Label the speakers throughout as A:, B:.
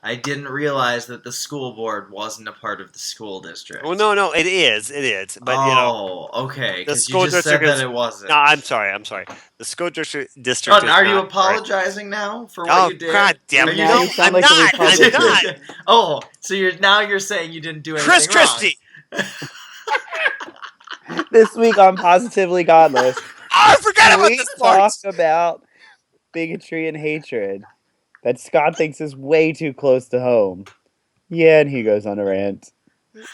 A: I didn't realize that the school board wasn't a part of the school district.
B: Well, no, it is, but
A: Okay,
B: the
A: because you
B: school
A: just said
B: district
A: that
B: is.
A: it wasn't.
B: No, I'm sorry. The school district
A: Oh,
B: is
A: are you
B: not right.
A: apologizing now for what
B: Oh
A: you
B: God
A: did?
B: damn
A: Are
B: it!
A: you?
B: No,
C: Now you sound
B: I'm
C: like a
B: not. I'm
C: Republican.
B: not.
A: Oh, so you're saying you didn't do
B: Chris
A: anything wrong?
B: Christie.
C: This week on Positively Godless,
B: Oh, I forgot about
C: we
B: this
C: talk
B: part.
C: about bigotry and hatred that Scott thinks is way too close to home. Yeah, and he goes on a rant.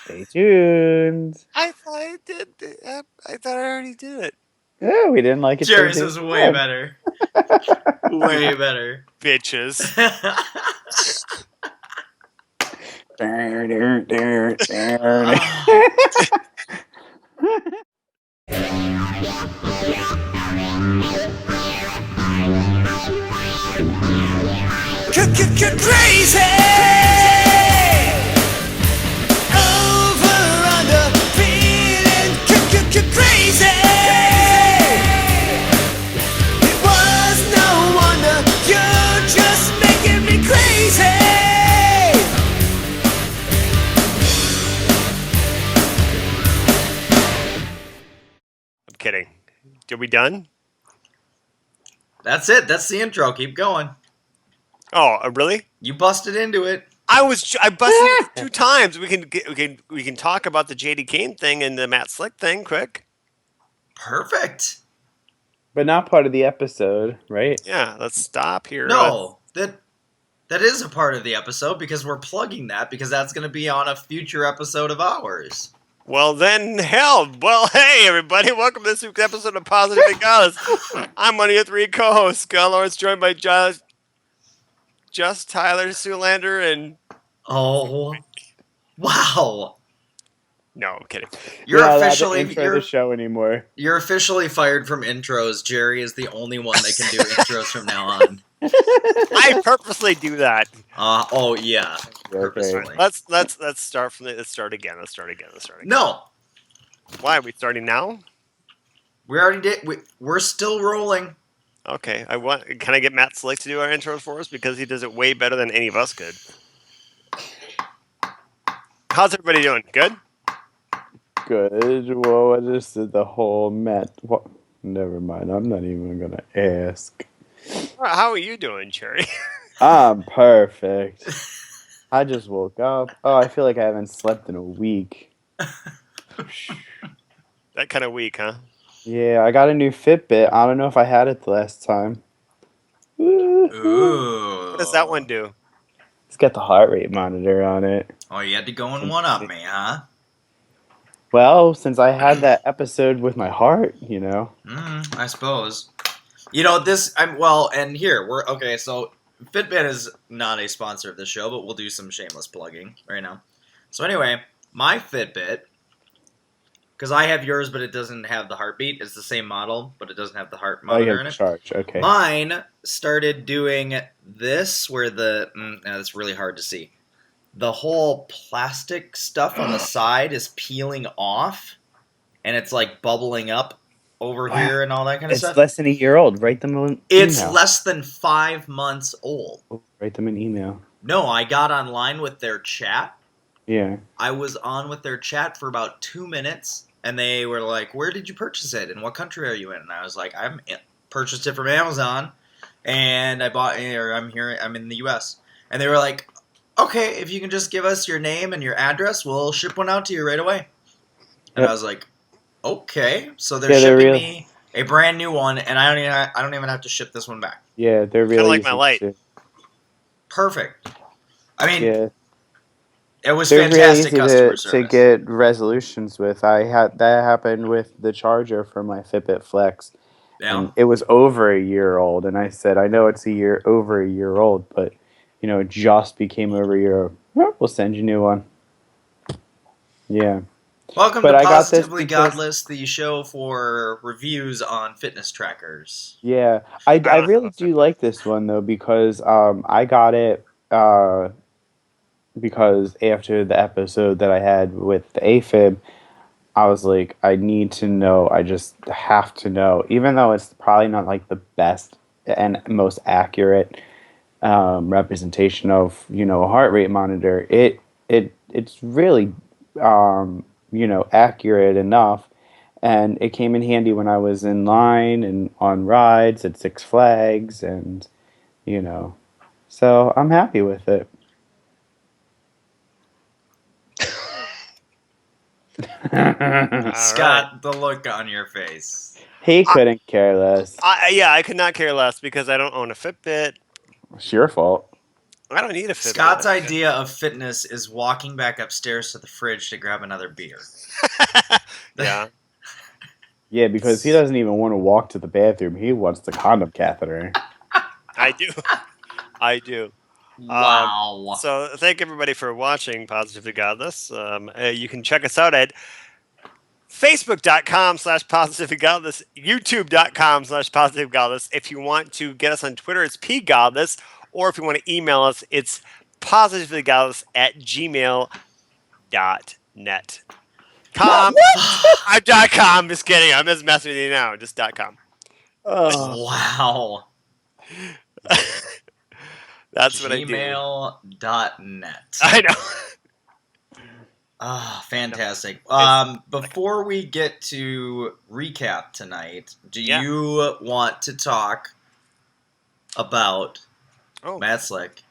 C: Stay tuned.
B: I thought I did. I thought I already did it.
C: Yeah, we didn't like it. So we
A: Jerry's
C: did
A: is
C: it
A: way
C: again.
A: better.
B: You
A: Way better.
B: bitches. Crazy. Over under feeling crazy. It was no wonder you're just making me crazy. I'm kidding. Are we done?
A: That's it. That's the intro. Keep going.
B: Oh, really?
A: You busted into it.
B: I busted it 2 times. We can talk about the JD Kane thing and the Matt Slick thing quick.
A: Perfect.
C: But not part of the episode, right?
B: Yeah, let's stop here.
A: No, that is a part of the episode because we're plugging that because that's going to be on a future episode of ours.
B: Well, then, hell. Well, hey, everybody. Welcome to this week's episode of Positive and Godless. I'm one of your 3 co-hosts, Scott Lawrence, joined by Just Tyler Zoolander and...
A: Oh, wow.
B: No, I'm kidding.
A: You're
C: not allowed to
A: officially
C: intro the show anymore.
A: You're officially fired from intros. Jerry is the only one that can do intros from now on.
B: I purposely do that.
A: Oh yeah.
C: Okay.
A: Purposefully.
B: Let's start from the. Let's start again.
A: No,
B: Why are we starting now?
A: we already did. We're still rolling.
B: Okay, Can I get Matt Slick to do our intros for us because he does it way better than any of us could. How's everybody doing? Good.
C: Good. Well, I just did the whole Matt. What? Never mind. I'm not even gonna ask.
B: How are you doing, Cherry?
C: I'm perfect. I just woke up. Oh, I feel like I haven't slept in a week.
B: That kind of weak, huh?
C: Yeah, I got a new Fitbit. I don't know if I had it the last time.
A: Ooh.
B: What does that one do?
C: It's got the heart rate monitor on it.
A: Oh, you had to go and one up me, huh?
C: Well, since I had that episode with my heart, you know.
A: I suppose. You know this. and here we're okay. So Fitbit is not a sponsor of this show, but we'll do some shameless plugging right now. So anyway, my Fitbit, because I have yours, but it doesn't have the heartbeat. It's the same model, but it doesn't have the heart monitor in it.
C: Charge. Okay.
A: Mine started doing this, where that's really hard to see. The whole plastic stuff on the side is peeling off, and it's like bubbling up over here and all that kind of stuff.
C: It's less than a year old. Write them an email.
A: It's less than 5 months old.
C: Write them an email.
A: No, I got online with their chat.
C: Yeah.
A: I was on with their chat for about 2 minutes, and they were like, "Where did you purchase it? And what country are you in?" And I was like, "I purchased it from Amazon, and I'm in the U.S." And they were like, "Okay, if you can just give us your name and your address, we'll ship one out to you right away." And I was like, "Okay." So they're shipping me a brand new one, and I don't even have to ship this one back.
C: Yeah, they're really
B: kind of like my light.
A: Perfect. I mean,
C: yeah.
A: It was
C: They're
A: fantastic
C: really
A: customer
C: easy
A: service.
C: to get resolutions with. That happened with the charger for my Fitbit Flex.
A: Yeah.
C: And it was over a year old, and I said, I know it's over a year old, but it just became over a year old. Well, we'll send you a new one. Yeah.
A: Welcome to Positively Godless, the show for reviews on fitness trackers.
C: Yeah, I really do like this one though because I got it because after the episode that I had with the AFib, I was like, I need to know. I just have to know, even though it's probably not like the best and most accurate. representation of a heart rate monitor. It's really accurate enough, and it came in handy when I was in line and on rides at Six Flags, and so I'm happy with it.
A: Scott, the look on your face.
C: He couldn't care less.
B: I could not care less because I don't own a Fitbit.
C: It's your fault.
B: I don't need a Fitbit.
A: Scott's idea of fitness is walking back upstairs to the fridge to grab another beer.
B: Yeah.
C: Yeah, because he doesn't even want to walk to the bathroom. He wants the condom catheter.
B: I do. I do.
A: Wow.
B: So thank everybody for watching Positively Godless. You can check us out at Facebook.com/PositiveGodless, YouTube.com/PositiveGodless. If you want to get us on Twitter, it's PGodless. Or if you want to email us, it's positivelygodless@gmail.net. .com. I'm .com. Just kidding. I'm just messing with you now. Just .com.
A: Wow.
B: That's what I do.
A: Gmail.net.
B: I know.
A: Ah, fantastic. Before we get to recap tonight, do you want to talk about Matt Slick,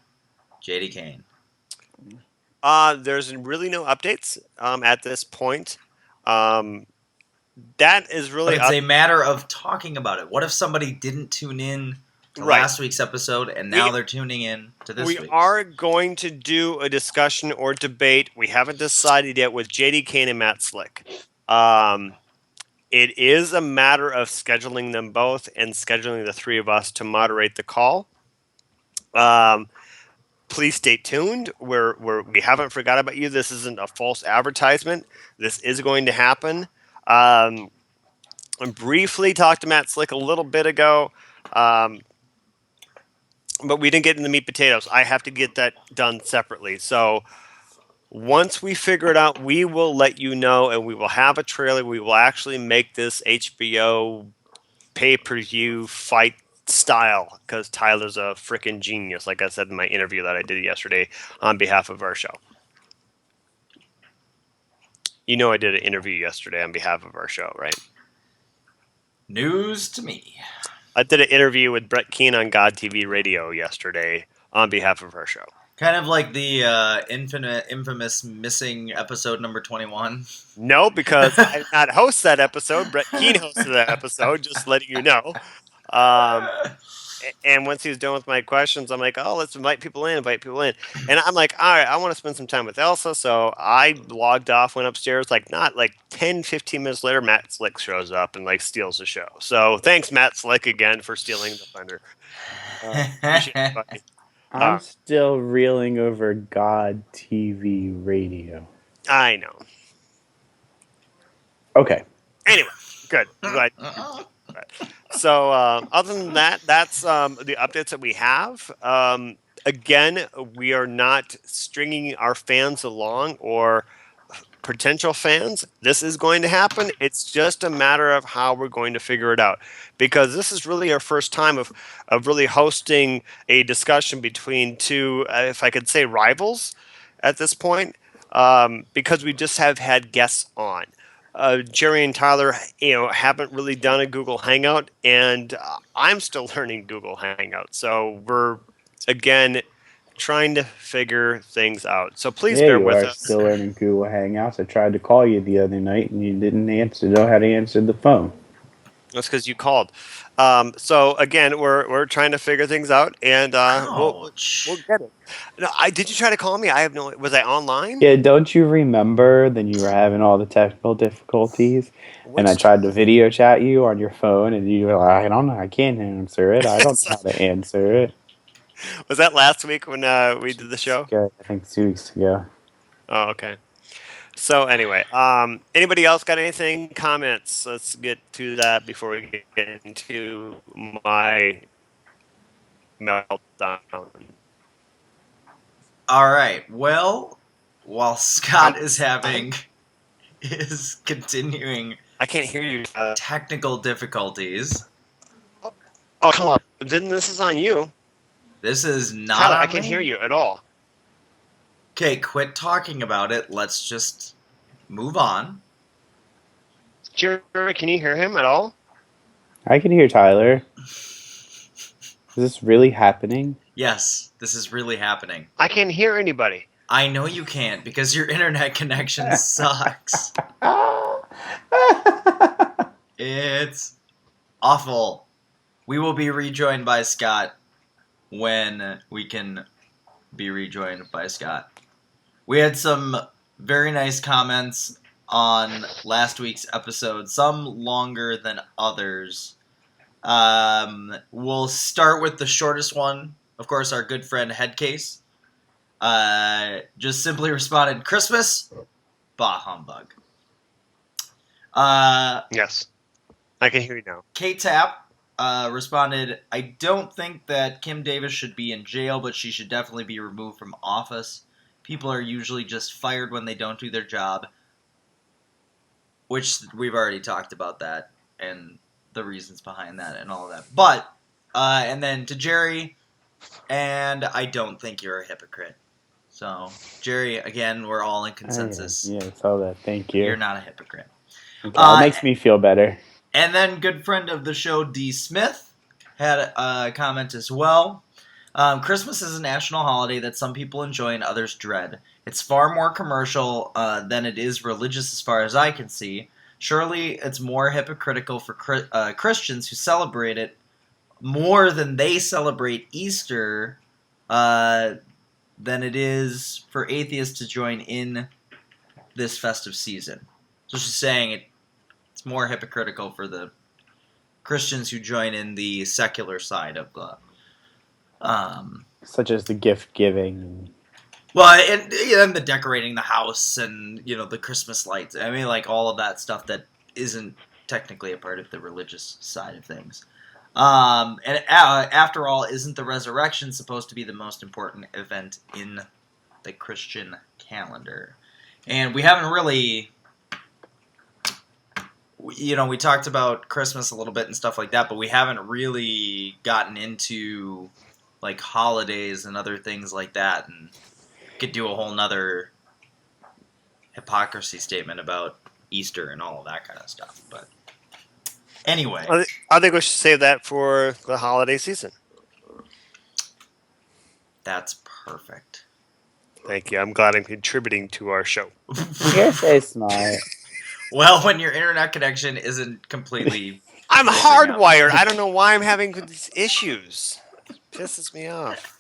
A: JD Kane?
B: There's really no updates at this point. That is really...
A: But it's a matter of talking about it. What if somebody didn't tune in to last week's episode, and now they're tuning in to this week's?
B: We are going to do a discussion or debate. We haven't decided yet with JD Kane and Matt Slick. It is a matter of scheduling them both and scheduling the three of us to moderate the call. Please stay tuned. We haven't forgot about you. This isn't a false advertisement. This is going to happen. I briefly talked to Matt Slick a little bit ago. But we didn't get into the meat potatoes. I have to get that done separately. So once we figure it out, we will let you know, and we will have a trailer. We will actually make this HBO pay-per-view fight style because Tyler's a freaking genius, like I said in my interview that I did yesterday on behalf of our show. You know I did an interview yesterday on behalf of our show, right?
A: News to me.
B: I did an interview with Brett Keane on God TV Radio yesterday on behalf of our show.
A: Kind of like the infamous missing episode number 21.
B: No, because I did not host that episode. Brett Keane hosted that episode, just letting you know. And once he was done with my questions, I'm like, let's invite people in. And I'm like, all right, I want to spend some time with Elsa. So I logged off, went upstairs. Not 10, 15 minutes later, Matt Slick shows up and steals the show. So thanks, Matt Slick, again for stealing the thunder. Appreciate it, buddy.
C: I'm still reeling over God TV Radio.
B: I know.
C: Okay.
B: Anyway, good. Right. So other than that, that's the updates that we have. Again, we are not stringing our fans along or potential fans. This is going to happen. It's just a matter of how we're going to figure it out, because this is really our first time of really hosting a discussion between two, if I could say, rivals at this point, because we just have had guests on. Jerry and Tyler, haven't really done a Google Hangout, and I'm still learning Google Hangout. So we're, again, trying to figure things out. So please bear with us.
C: Still learning Google Hangouts. I tried to call you the other night, and you didn't know how to answer the phone.
B: That's because you called. So again, we're trying to figure things out, and we'll get it. No, did you try to call me? I have no. Was I online?
C: Yeah, don't you remember? Then you were having all the technical difficulties, and I tried to video chat you on your phone, and you were like, "I don't know, I can't answer it. I don't know how to answer it."
B: Was that last week when we did the show?
C: Yeah, I think 2 weeks ago.
B: Oh, okay. So anyway, anybody else got anything? Comments? Let's get to that before we get into my meltdown.
A: All right. Well, while Scott is continuing
B: I can't hear you.
A: Technical difficulties.
B: Oh, come on. Then this is on you.
A: This is not
B: Tyler,
A: on
B: I can't
A: me.
B: hear you at all.
A: Okay, quit talking about it. Let's just move on.
B: Jerry, can you hear him at all?
C: I can hear Tyler. Is this really happening?
A: Yes, this is really happening.
B: I can't hear anybody.
A: I know you can't because your internet connection sucks. It's awful. We will be rejoined by Scott when we can be rejoined by Scott. We had some very nice comments on last week's episode, some longer than others. We'll start with the shortest one. Of course, our good friend Headcase just simply responded, "Christmas? Bah humbug."
B: Yes. I can hear you now.
A: K-Tap responded, "I don't think that Kim Davis should be in jail, but she should definitely be removed from office. People are usually just fired when they don't do their job," which we've already talked about that and the reasons behind that and all of that. But, and then to Jerry, "And I don't think you're a hypocrite." So, Jerry, again, we're all in consensus.
C: Yeah, I saw that. Thank you.
A: You're not a hypocrite.
C: Okay, that makes me feel better.
A: And then good friend of the show, D. Smith, had a comment as well. "Christmas is a national holiday that some people enjoy and others dread. It's far more commercial than it is religious as far as I can see. Surely it's more hypocritical for Christians who celebrate it more than they celebrate Easter than it is for atheists to join in this festive season." So she's saying it's more hypocritical for the Christians who join in the secular side of the...
C: such as the gift giving.
A: Well, and the decorating the house and, the Christmas lights. I mean, like, all of that stuff that isn't technically a part of the religious side of things. And after all, isn't the resurrection supposed to be the most important event in the Christian calendar? And we haven't really... we talked about Christmas a little bit and stuff like that, but we haven't really gotten into, like, holidays and other things like that, and could do a whole nother hypocrisy statement about Easter and all of that kind of stuff. But anyway,
B: I think we should save that for the holiday season.
A: That's perfect.
B: Thank you. I'm glad I'm contributing to our show.
C: You're so smart.
A: Well, when your internet connection isn't completely...
B: I'm hardwired. I don't know why I'm having these issues. It pisses me off.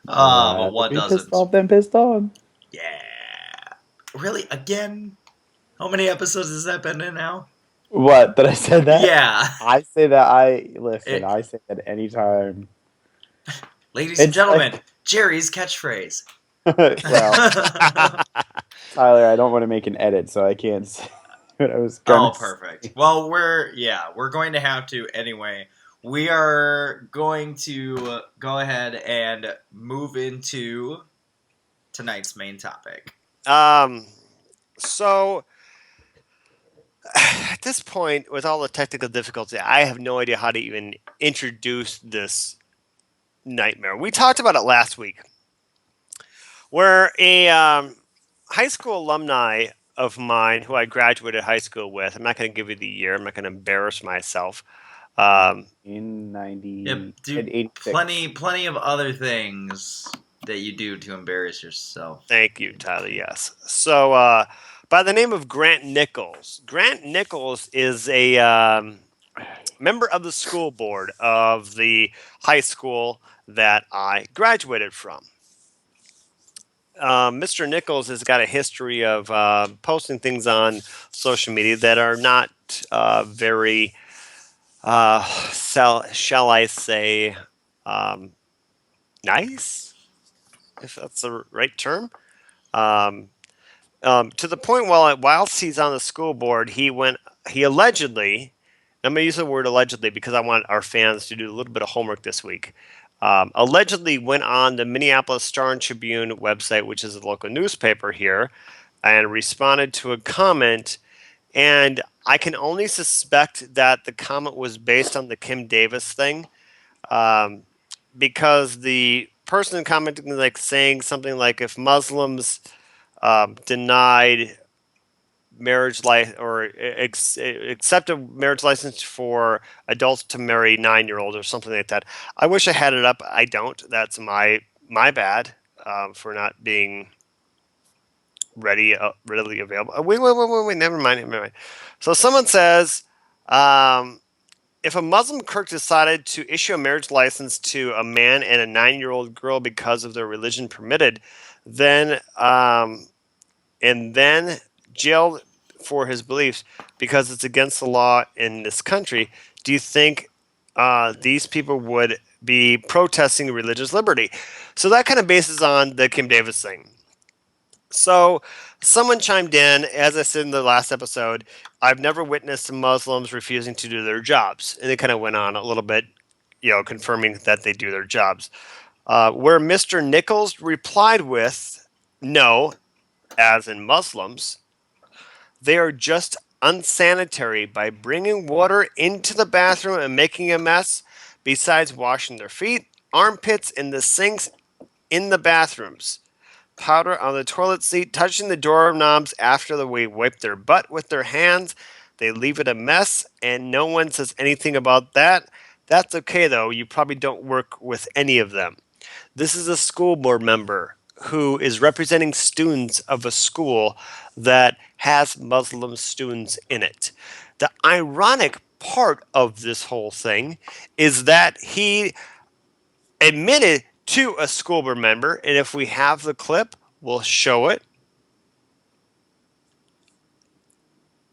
A: But what doesn't?
C: Pissed off, then pissed on.
A: Yeah. Really? Again? How many episodes has that been in now?
C: What? That I said that?
A: Yeah.
C: I say that I say that anytime.
A: Ladies and gentlemen, Jerry's catchphrase.
C: Well, Tyler, I don't want to make an edit, so I can't say what I was going to say.
A: Perfect. Well, we're going to have to anyway. We are going to go ahead and move into tonight's main topic.
B: So at this point, with all the technical difficulty, I have no idea how to even introduce this nightmare. We talked about it last week, where a high school alumni of mine who I graduated high school with, I'm not going to give you the year, I'm not going to embarrass myself.
C: In 90,
A: Yep, do
C: 86.
A: plenty of other things that you do to embarrass yourself.
B: Thank you, Tyler. Yes. So, by the name of Grant Nichols. Grant Nichols is a member of the school board of the high school that I graduated from. Mr. Nichols has got a history of posting things on social media that are not very, shall I say, nice, if that's the right term. To the point whilst he's on the school board, he allegedly, I'm going to use the word allegedly because I want our fans to do a little bit of homework this week. Allegedly went on the Minneapolis Star and Tribune website, which is a local newspaper here, and responded to a comment. And I can only suspect that the comment was based on the Kim Davis thing. because the person commenting, like saying something like, if Muslims denied marriage license or accept a marriage license for adults to marry 9-year-olds or something like that. I wish I had it up. I don't. That's my bad for not being readily available. Wait. Never mind. So someone says, if a Muslim clerk decided to issue a marriage license to a man and a 9-year-old girl because of their religion permitted, then and then jailed for his beliefs because it's against the law in this country, do you think these people would be protesting religious liberty? So that kind of bases on the Kim Davis thing. So someone chimed in, as I said in the last episode, I've never witnessed Muslims refusing to do their jobs. And they kind of went on a little bit, confirming that they do their jobs. Where Mr. Nichols replied with, no, as in Muslims, they are just unsanitary by bringing water into the bathroom and making a mess, besides washing their feet, armpits, and the sinks in the bathrooms. Powder on the toilet seat, touching the doorknobs after they wipe their butt with their hands. They leave it a mess, and no one says anything about that. That's okay, though. You probably don't work with any of them. This is a school board member who is representing students of a school that has Muslim students in it. The ironic part of this whole thing is that he admitted to a school board member, and if we have the clip, we'll show it.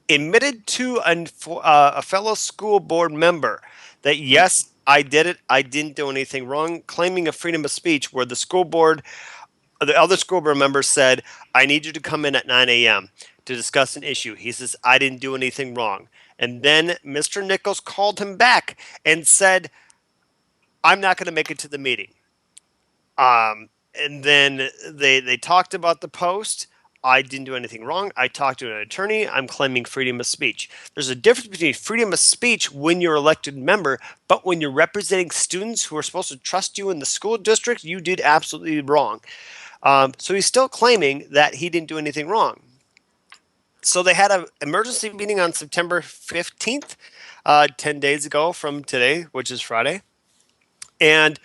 B: Admitted to a fellow school board member that, yes, I did it. I didn't do anything wrong, claiming a freedom of speech where the other school board member said, I need you to come in at 9 a.m. to discuss an issue. He says, I didn't do anything wrong. And then Mr. Nichols called him back and said, I'm not going to make it to the meeting. And then they talked about the post. I didn't do anything wrong. I talked to an attorney. I'm claiming freedom of speech. There's a difference between freedom of speech when you're elected member, but when you're representing students who are supposed to trust you in the school district, you did absolutely wrong. So he's still claiming that he didn't do anything wrong. So they had an emergency meeting on September 15th, 10 days ago from today, which is Friday. And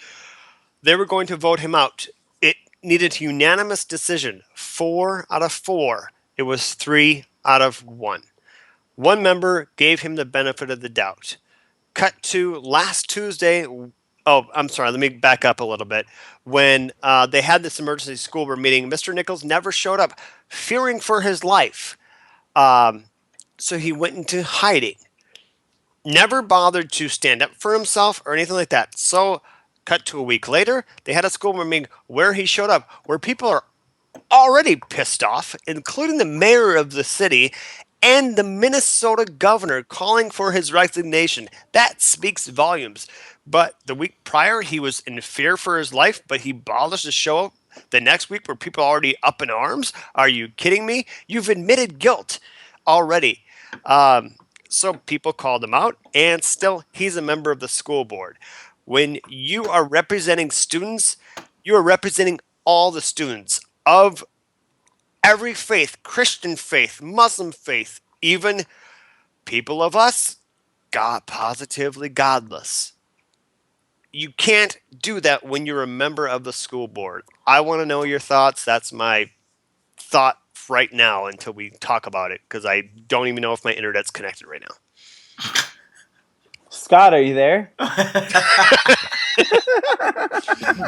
B: they were going to vote him out. It needed a unanimous decision, 4 out of 4. It was 3 out of 1. One member gave him the benefit of the doubt. Cut to last Tuesday. Oh, I'm sorry. Let me back up a little bit. When they had this emergency school board meeting, Mr. Nichols never showed up, fearing for his life. So he went into hiding. Never bothered to stand up for himself or anything like that. So, cut to a week later, they had a school board meeting where he showed up, where people are already pissed off, including the mayor of the city and the Minnesota governor calling for his resignation. That speaks volumes. But the week prior, he was in fear for his life, but he bothers to show up the next week where people are already up in arms. Are you kidding me? You've admitted guilt already. So people called him out, and still he's a member of the school board. When you are representing students, you are representing all the students of every faith, Christian faith, Muslim faith, even people of us, positively godless. You can't do that when you're a member of the school board. I want to know your thoughts. That's my thought right now until we talk about it, because I don't even know if my internet's connected right now.
C: Scott, are you there?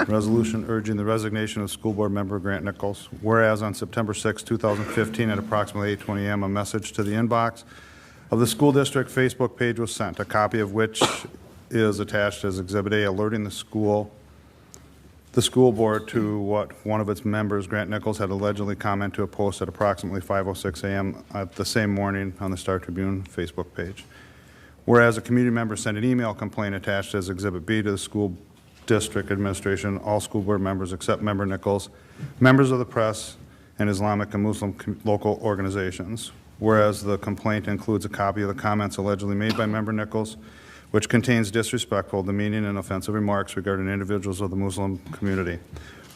D: Resolution urging the resignation of school board member Grant Nichols. Whereas on September 6, 2015 at approximately 8:20 a.m. a message to the inbox of the school district Facebook page was sent, a copy of which is attached as Exhibit A, alerting the school board to what one of its members, Grant Nichols, had allegedly commented to a post at approximately 5:06 a.m. the same morning on the Star Tribune Facebook page. Whereas a community member sent an email complaint attached as Exhibit B to the school district administration, all school board members except member Nichols, members of the press, and Islamic and Muslim local organizations. Whereas the complaint includes a copy of the comments allegedly made by member Nichols, which contains disrespectful, demeaning, and offensive remarks regarding individuals of the Muslim community.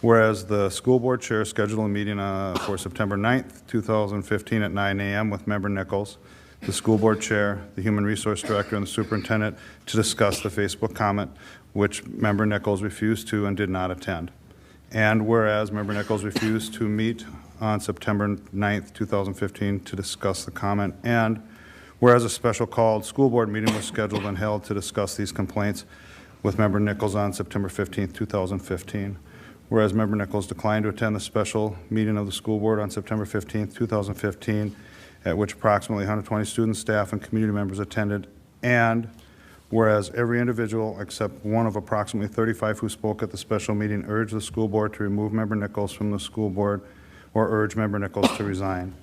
D: Whereas the school board chair scheduled a meeting for September 9th, 2015 at 9 a.m. with Member Nichols, the school board chair, the human resource director, and the superintendent to discuss the Facebook comment, which Member Nichols refused to and did not attend. And whereas Member Nichols refused to meet on September 9th, 2015 to discuss the comment, and whereas a special called school board meeting was scheduled and held to discuss these complaints with Member Nichols on September 15th, 2015. Whereas Member Nichols declined to attend the special meeting of the school board on September 15th, 2015, at which approximately 120 students, staff, and community members attended, and whereas every individual except one of approximately 35 who spoke at the special meeting urged the school board to remove Member Nichols from the school board or urge Member Nichols to resign.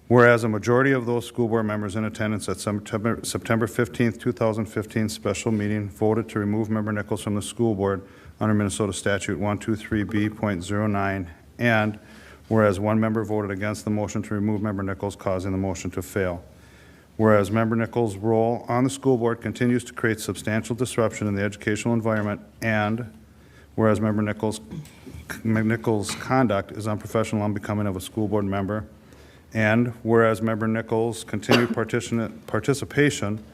D: Whereas a majority of those school board members in attendance at September 15th, 2015 special meeting voted to remove Member Nichols from the school board under Minnesota Statute 123B.09, and whereas one member voted against the motion to remove Member Nichols, causing the motion to fail. Whereas Member Nichols' role on the school board continues to create substantial disruption in the educational environment, and whereas Member Nichols' conduct is unprofessional and unbecoming of a school board member, and whereas Member Nichols' continued participation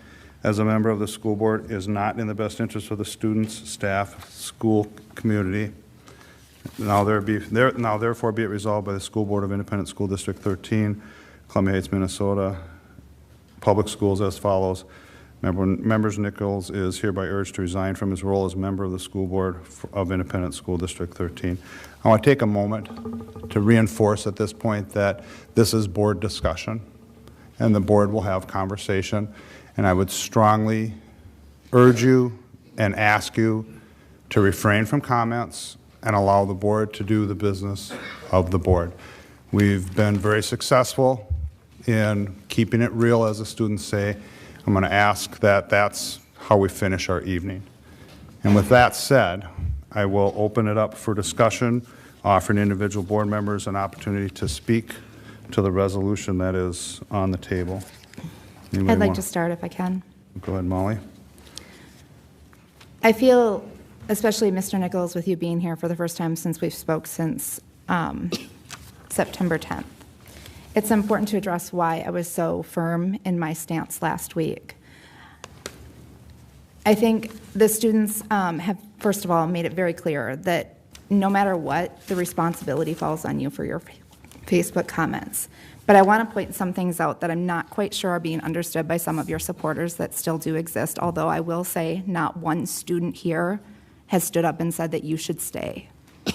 D: as a member of the school board is not in the best interest of the students, staff, school community. Now therefore be it resolved by the School Board of Independent School District 13, Columbia Heights, Minnesota, Public Schools as follows. Members Nichols is hereby urged to resign from his role as member of the School Board of Independent School District 13. I want to take a moment to reinforce at this point that this is board discussion, and the board will have conversation, and I would strongly urge you and ask you to refrain from comments and allow the board to do the business of the board. We've been very successful in keeping it real, as the students say. I'm going to ask that that's how we finish our evening. And with that said, I will open it up for discussion, offering individual board members an opportunity to speak to the resolution that is on the table.
E: I'd like to start if I can.
D: Go ahead, Molly.
E: I feel, especially Mr. Nichols, with you being here for the first time since we've spoke since September 10th, it's important to address why I was so firm in my stance last week. I think the students have, first of all, made it very clear that no matter what, the responsibility falls on you for your Facebook comments. But I want to point some things out that I'm not quite sure are being understood by some of your supporters that still do exist, although I will say not one student here has stood up and said that you should stay.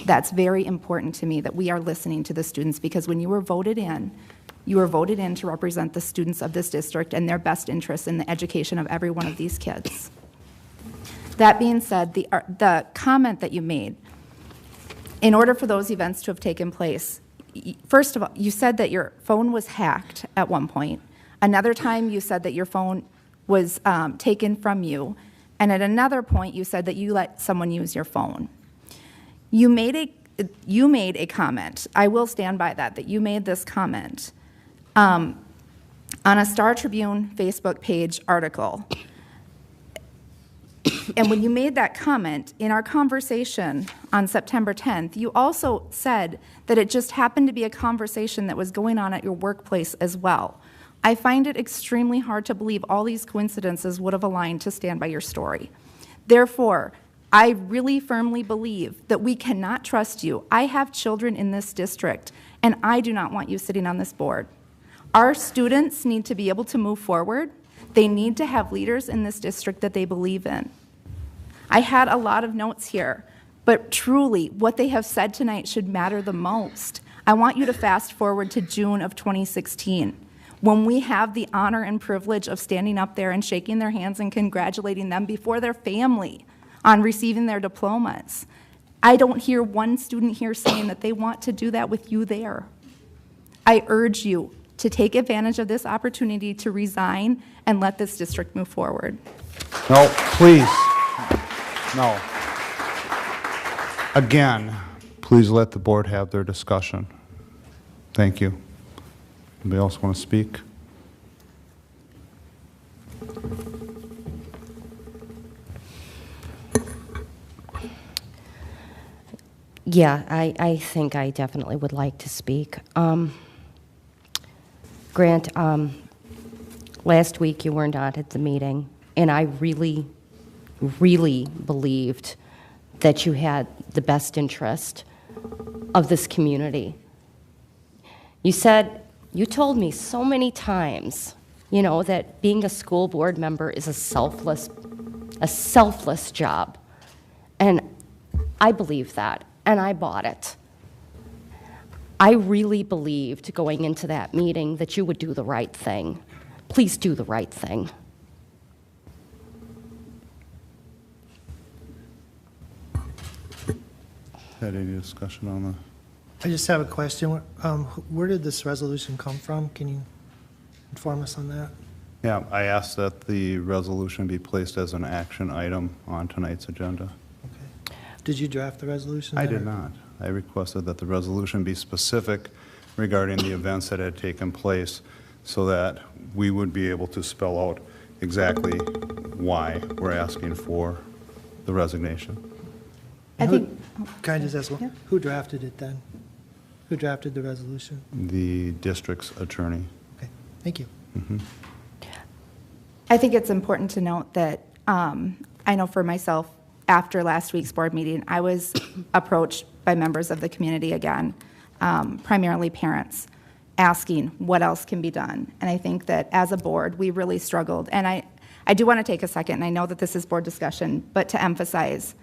E: That's very important to me, that we are listening to the students, because when you were voted in to represent the students of this district and their best interests in the education of every one of these kids. That being said, the comment that you made, in order for those events to have taken place, first of all, you said that your phone was hacked at one point. Another time you said that your phone was taken from you. And at another point you said that you let someone use your phone. You made a comment. I will stand by that you made this comment on a Star Tribune Facebook page article. And when you made that comment, in our conversation on September 10th, you also said that it just happened to be a conversation that was going on at your workplace as well. I find it extremely hard to believe all these coincidences would have aligned to stand by your story. Therefore, I really firmly believe that we cannot trust you. I have children in this district, and I do not want you sitting on this board. Our students need to be able to move forward. They need to have leaders in this district that they believe in. I had a lot of notes here, but truly what they have said tonight should matter the most. I want you to fast forward to June of 2016, when we have the honor and privilege of standing up there and shaking their hands and congratulating them before their family on receiving their diplomas. I don't hear one student here saying that they want to do that with you there. I urge you to take advantage of this opportunity to resign and let this district move forward.
D: No, please. No. Again, please let the board have their discussion. Thank you. Anybody else want to speak?
F: Yeah, I think I definitely would like to speak. Grant, last week you weren't at the meeting, and I really, really believed that you had the best interest of this community. You told me so many times, that being a school board member is a selfless job. And I believe that, and I bought it. I really believed going into that meeting that you would do the right thing. Please do the right thing.
D: Had any discussion on the?
G: I just have a question. Where did this resolution come from? Can you inform us on that?
D: Yeah, I asked that the resolution be placed as an action item on tonight's agenda.
G: Okay. Did you draft the resolution?
D: I
G: then,
D: did
G: or-
D: not. I requested that the resolution be specific regarding the events that had taken place so that we would be able to spell out exactly why we're asking for the resignation.
E: I
G: Who-
E: think,
G: Can I just ask,
E: Yeah.
G: who drafted it then? Who drafted the resolution?
D: The district's attorney.
G: Okay, thank you.
E: I think it's important to note that I know for myself, after last week's board meeting, I was approached by members of the community again, primarily parents, asking what else can be done. And I think that as a board, we really struggled. And I do want to take a second, and I know that this is board discussion, but to emphasize,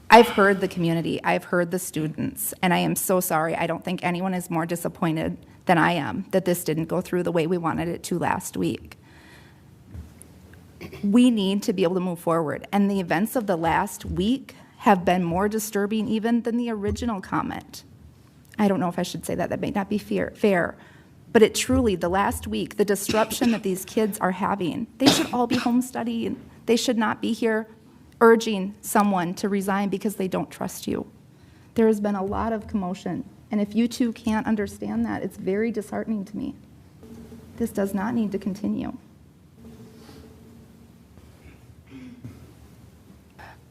E: I've heard the community, I've heard the students, and I am so sorry. I don't think anyone is more disappointed than I am that this didn't go through the way we wanted it to last week. We need to be able to move forward, and the events of the last week have been more disturbing even than the original comment. I don't know if I should say that, that may not be fair, but it truly, the last week, the disruption that these kids are having, they should all be home studying. They should not be here urging someone to resign because they don't trust you. There has been a lot of commotion, and if you two can't understand that, it's very disheartening to me. This does not need to continue.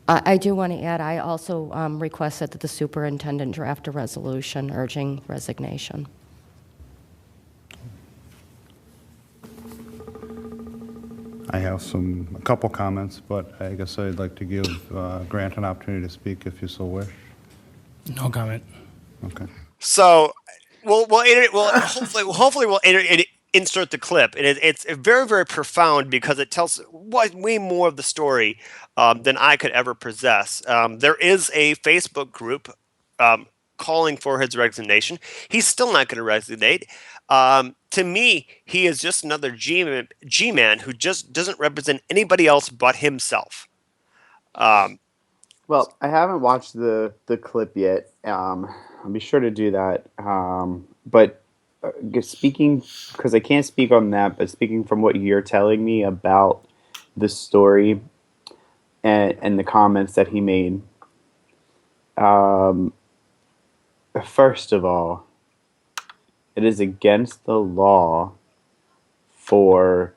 F: I do want to add, I also requested that the superintendent draft a resolution urging resignation.
D: I have a couple comments, but I guess I'd like to give Grant an opportunity to speak if you so wish.
H: No comment.
D: Okay.
B: So hopefully we'll insert the clip, and it's very, very profound because it tells way more of the story than I could ever possess. There is a Facebook group calling for his resignation. He's still not going to resignate. To me, he is just another G-man who just doesn't represent anybody else but himself.
C: Well, I haven't watched the clip yet. I'll be sure to do that. But speaking, because I can't speak on that, but speaking from what you're telling me about the story and the comments that he made, first of all, it is against the law for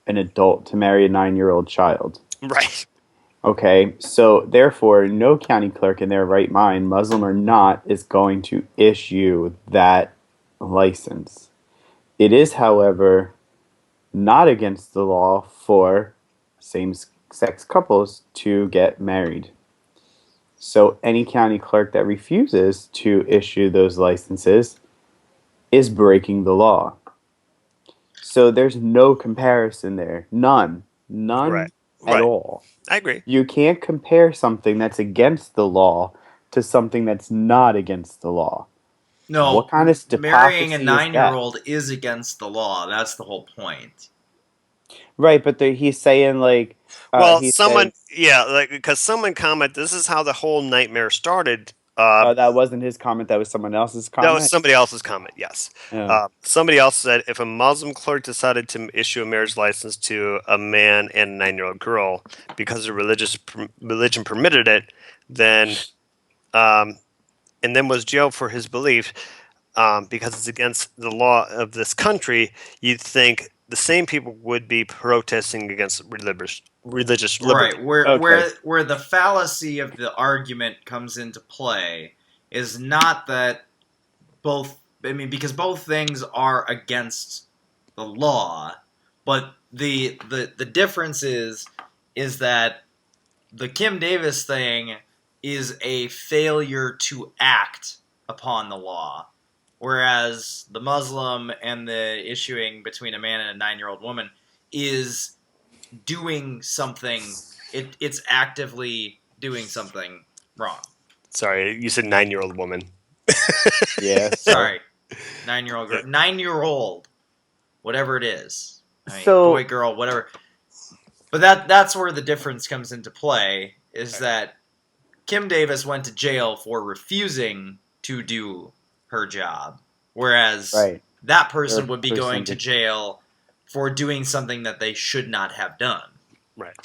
C: an adult to marry a 9-year-old child.
B: Right.
C: Okay, so therefore, no county clerk in their right mind, Muslim or not, is going to issue that license. It is, however, not against the law for same-sex couples to get married. So any county clerk that refuses to issue those licenses is breaking the law. So there's no comparison there. None
B: Right.
C: at all.
B: I agree.
C: You can't compare something that's against the law to something that's not against the law.
A: No,
C: What kind of hypocrisy
A: marrying a
C: is that?
A: 9-year-old is against the law. That's the whole point.
C: Right, but he's saying like,
B: Well,
C: he
B: someone,
C: says,
B: yeah, because someone commented, this is how the whole nightmare started.
C: that wasn't his comment, that was someone else's comment.
B: That was somebody else's comment, yes.
C: Yeah.
B: Somebody else said, if a Muslim clerk decided to issue a marriage license to a man and a 9-year-old girl because the religion permitted it, then and then was jailed for his belief because it's against the law of this country, you'd think the same people would be protesting against religious liberty.
A: Right,
C: Okay.
A: where the fallacy of the argument comes into play is not that because both things are against the law, but the difference is that the Kim Davis thing is a failure to act upon the law, whereas the Muslim and the issuing between a man and a 9-year-old woman is doing something. It's actively doing something wrong.
B: Sorry, you said 9-year-old woman.
C: Yeah.
A: Sorry, 9-year-old girl, 9-year-old, whatever it is. I mean,
C: So-
A: boy, girl, whatever. But that's where the difference comes into play. Is that Kim Davis went to jail for refusing to do her job, whereas
C: Right.
A: that person
C: Or
A: would be
C: for
A: going to
C: something.
A: jail for doing something that they should not have done.
B: Right.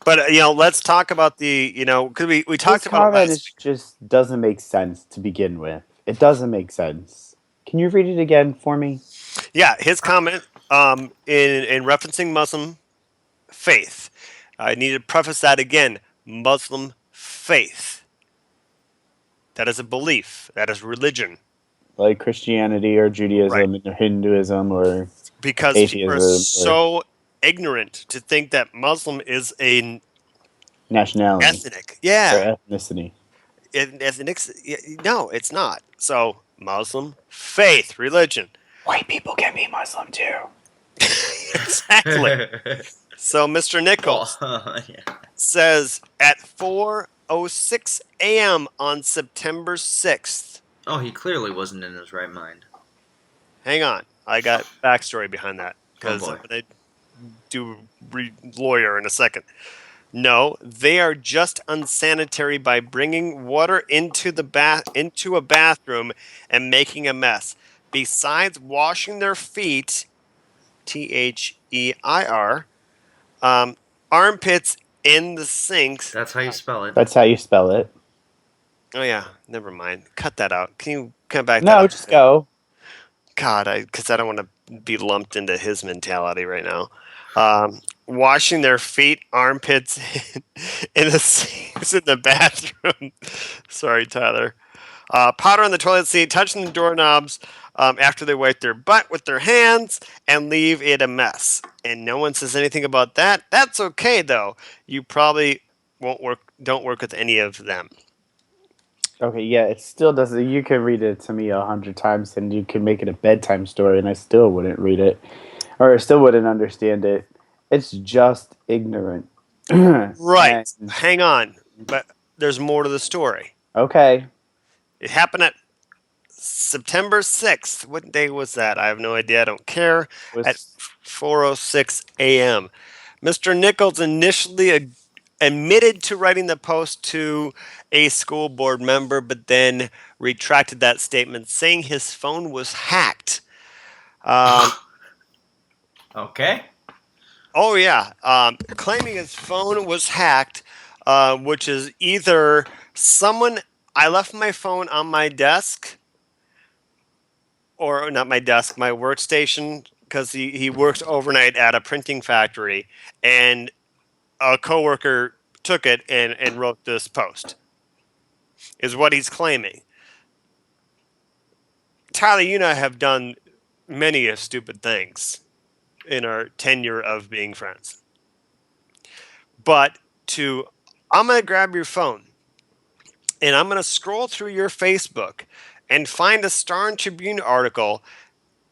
B: But, let's talk about because we
C: His
B: talked about it
C: comment
B: last
C: just doesn't make sense to begin with. It doesn't make sense. Can you read it again for me?
B: Yeah, his comment in referencing Muslim faith. I need to preface that again. Muslim faith. That is a belief. That is religion.
C: Like Christianity or Judaism or Hinduism or
B: Because people are
C: atheism or
B: so ignorant to think that Muslim is a
C: nationality
B: ethnic.
C: or
B: Yeah.
C: ethnicity.
B: No, it's not. So, Muslim faith, religion.
C: White people can be Muslim too.
B: Exactly. So, Mr. Nichols
A: Yeah.
B: says at 4:06 a.m. on September 6th.
A: Oh, he clearly wasn't in his right mind.
B: Hang on, I got backstory behind that because
A: Oh,
B: I'm
A: boy.
B: going to do lawyer in a second. No, they are just unsanitary by bringing water into a bathroom and making a mess. Besides washing their feet, THEIR, armpits in the sinks.
A: That's how you spell it.
C: That's how you spell it.
B: Oh yeah, never mind. Cut that out. Can you come back?
C: No, just go.
B: God, because I don't want to be lumped into his mentality right now. Washing their feet, armpits in the sinks in the bathroom. Sorry, Tyler. Powder on the toilet seat, touching the doorknobs after they wipe their butt with their hands and leave it a mess. And no one says anything about that. That's okay though. You probably don't work with any of them.
C: Okay, yeah, it still doesn't. You can read it to me 100 times and you can make it a bedtime story and I still wouldn't read it. Or I still wouldn't understand it. It's just ignorant.
B: Right.
C: And-
B: Hang on. But there's more to the story.
C: okay.
B: It happened at September 6th. What day was that? I have no idea. I don't care.
C: Was-
B: At 4:06 a.m. Mr. Nichols initially admitted to writing the post to a school board member, but then retracted that statement, saying his phone was hacked.
A: Okay.
B: Oh yeah, claiming his phone was hacked, which is either I left my phone on my desk, or not my desk, my workstation, because he works overnight at a printing factory, and a coworker took it and wrote this post. Is what he's claiming. Tyler, you and I have done many of stupid things in our tenure of being friends. But I'm going to grab your phone and I'm going to scroll through your Facebook and find a Star and Tribune article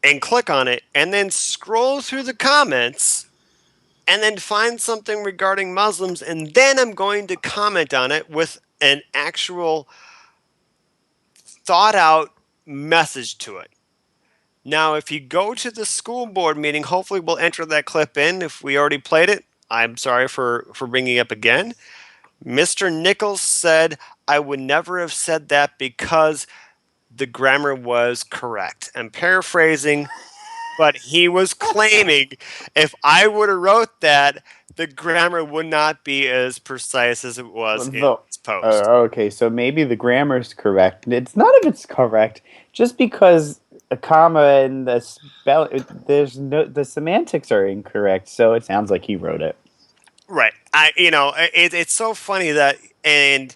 B: and click on it and then scroll through the comments and then find something regarding Muslims and then I'm going to comment on it with an actual thought out message to it. Now, if you go to the school board meeting, hopefully we'll enter that clip in. If we already played it, I'm sorry for bringing it up again. Mr. Nichols said, I would never have said that because the grammar was correct. I'm paraphrasing, but he was claiming if I would have wrote that, the grammar would not be as precise as it was in his post.
C: Okay, so maybe the grammar's correct. It's none of it's correct. Just because a comma and the spell, the semantics are incorrect. So it sounds like he wrote it.
B: Right. It's so funny that, and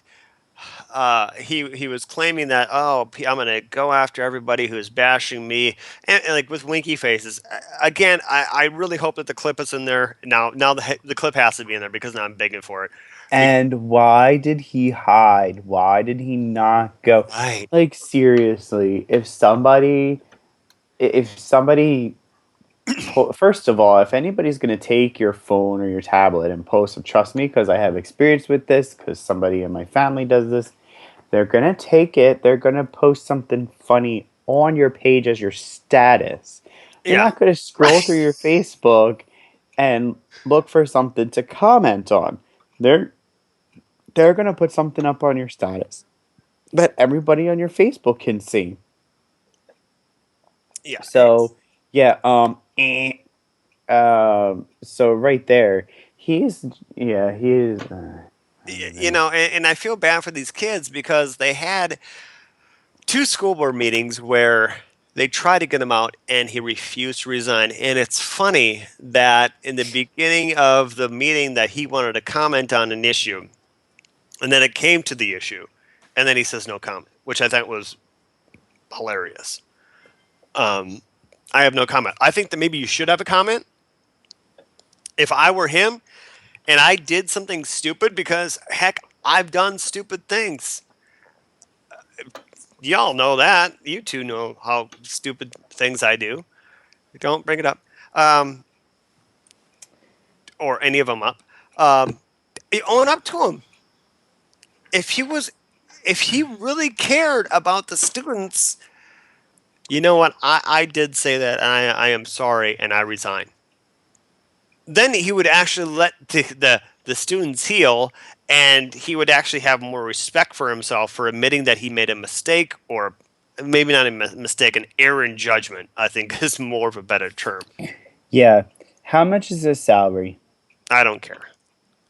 B: he was claiming that, I'm gonna go after everybody who's bashing me, and like with winky faces. Again, I really hope that the clip is in there now. Now the clip has to be in there because now I'm begging for it.
C: And why did he hide? Why did he not go?
B: Right.
C: Like, seriously, if somebody first of all, if anybody's going to take your phone or your tablet and post, trust me, because I have experience with this, because somebody in my family does this, they're going to take it, they're going to post something funny on your page as your status. They're
B: Yeah.
C: not going to scroll through your Facebook and look for something to comment on. They're they're going to put something up on your status that everybody on your Facebook can see.
B: Yeah.
C: So, yeah, so right there, he is. I don't know.
B: And I feel bad for these kids because they had two school board meetings where they tried to get him out and he refused to resign. And it's funny that in the beginning of the meeting that he wanted to comment on an issue, and then it came to the issue, and then he says no comment, which I thought was hilarious. I have no comment. I think that maybe you should have a comment. If I were him and I did something stupid, because heck, I've done stupid things. Y'all know that. You two know how stupid things I do. Don't bring it up. Um, or any of them up. You own up to him. If he really cared about the students, you know what? I did say that, and I am sorry, and I resign. Then he would actually let the students heal, and he would actually have more respect for himself for admitting that he made a mistake, or maybe not a mistake, an error in judgment, I think is more of a better term.
C: Yeah, how much is his salary?
B: I don't care.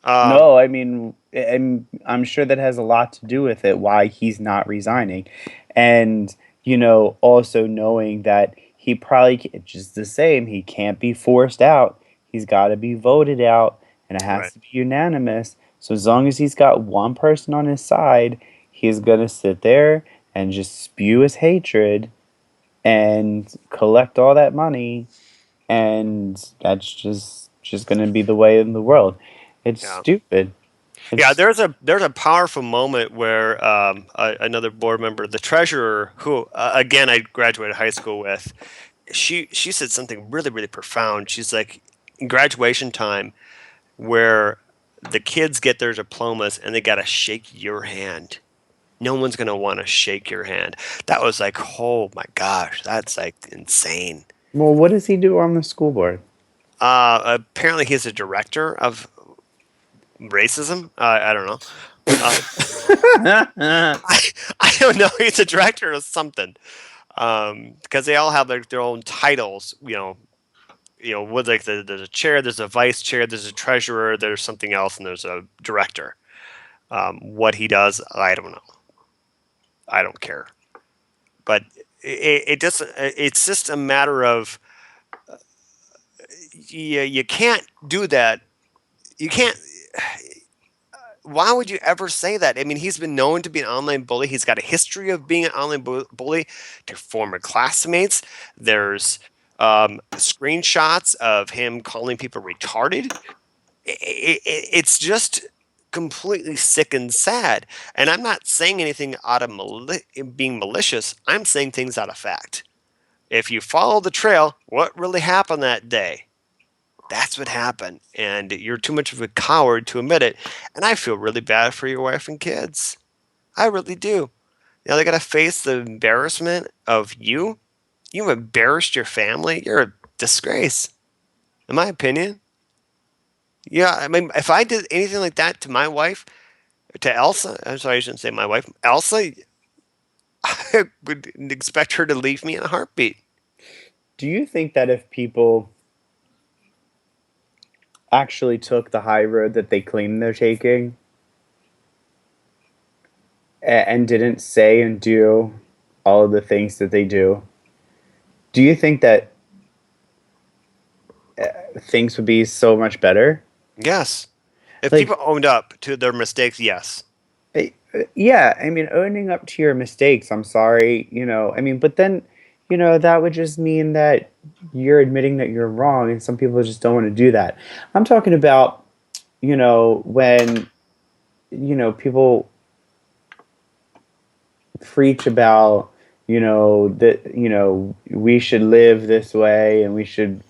C: No, I mean, I'm sure that has a lot to do with it, why he's not resigning. And, also knowing that he probably, just the same, he can't be forced out. He's got to be voted out, and it has
B: Right.
C: to be unanimous. So as long as he's got one person on his side, he's going to sit there and just spew his hatred and collect all that money, and that's just going to be the way in the world. It's
B: Yeah.
C: stupid.
B: Yeah,
C: It's
B: there's a powerful moment where another board member, the treasurer, who again I graduated high school with, she said something really really profound. She's like, in graduation time, where the kids get their diplomas and they gotta shake your hand. No one's gonna want to shake your hand. That was like, oh my gosh, that's like insane.
C: Well, what does he do on the school board?
B: Apparently, he's a director of racism. I don't know. I don't know. He's a director of something. Because they all have their own titles. With like there's a chair, there's a vice chair, there's a treasurer, there's something else, and there's a director. What he does, I don't know. I don't care. But it just it's just a matter of you can't do that. You can't. Why would you ever say that? I mean, he's been known to be an online bully. He's got a history of being an online bully to former classmates. There's screenshots of him calling people retarded. It's just completely sick and sad. And I'm not saying anything out of being malicious. I'm saying things out of fact. If you follow the trail, what really happened that day? That's what happened, and you're too much of a coward to admit it. And I feel really bad for your wife and kids. I really do. Now they got to face the embarrassment of you. You've embarrassed your family. You're a disgrace, in my opinion. Yeah, I mean, if I did anything like that to my wife, to Elsa, I'm sorry, I shouldn't say my wife, Elsa, I would expect her to leave me in a heartbeat.
C: Do you think that if people actually took the high road that they claim they're taking and didn't say and do all of the things that they do you think that things would be so much better?
B: Yes. If
C: Like,
B: people owned up to their mistakes, yes.
C: yeah, I mean, owning up to your mistakes, I'm sorry, I mean, but then, that would just mean that you're admitting that you're wrong, and some people just don't want to do that. I'm talking about, when, people preach about, that, we should live this way and we should,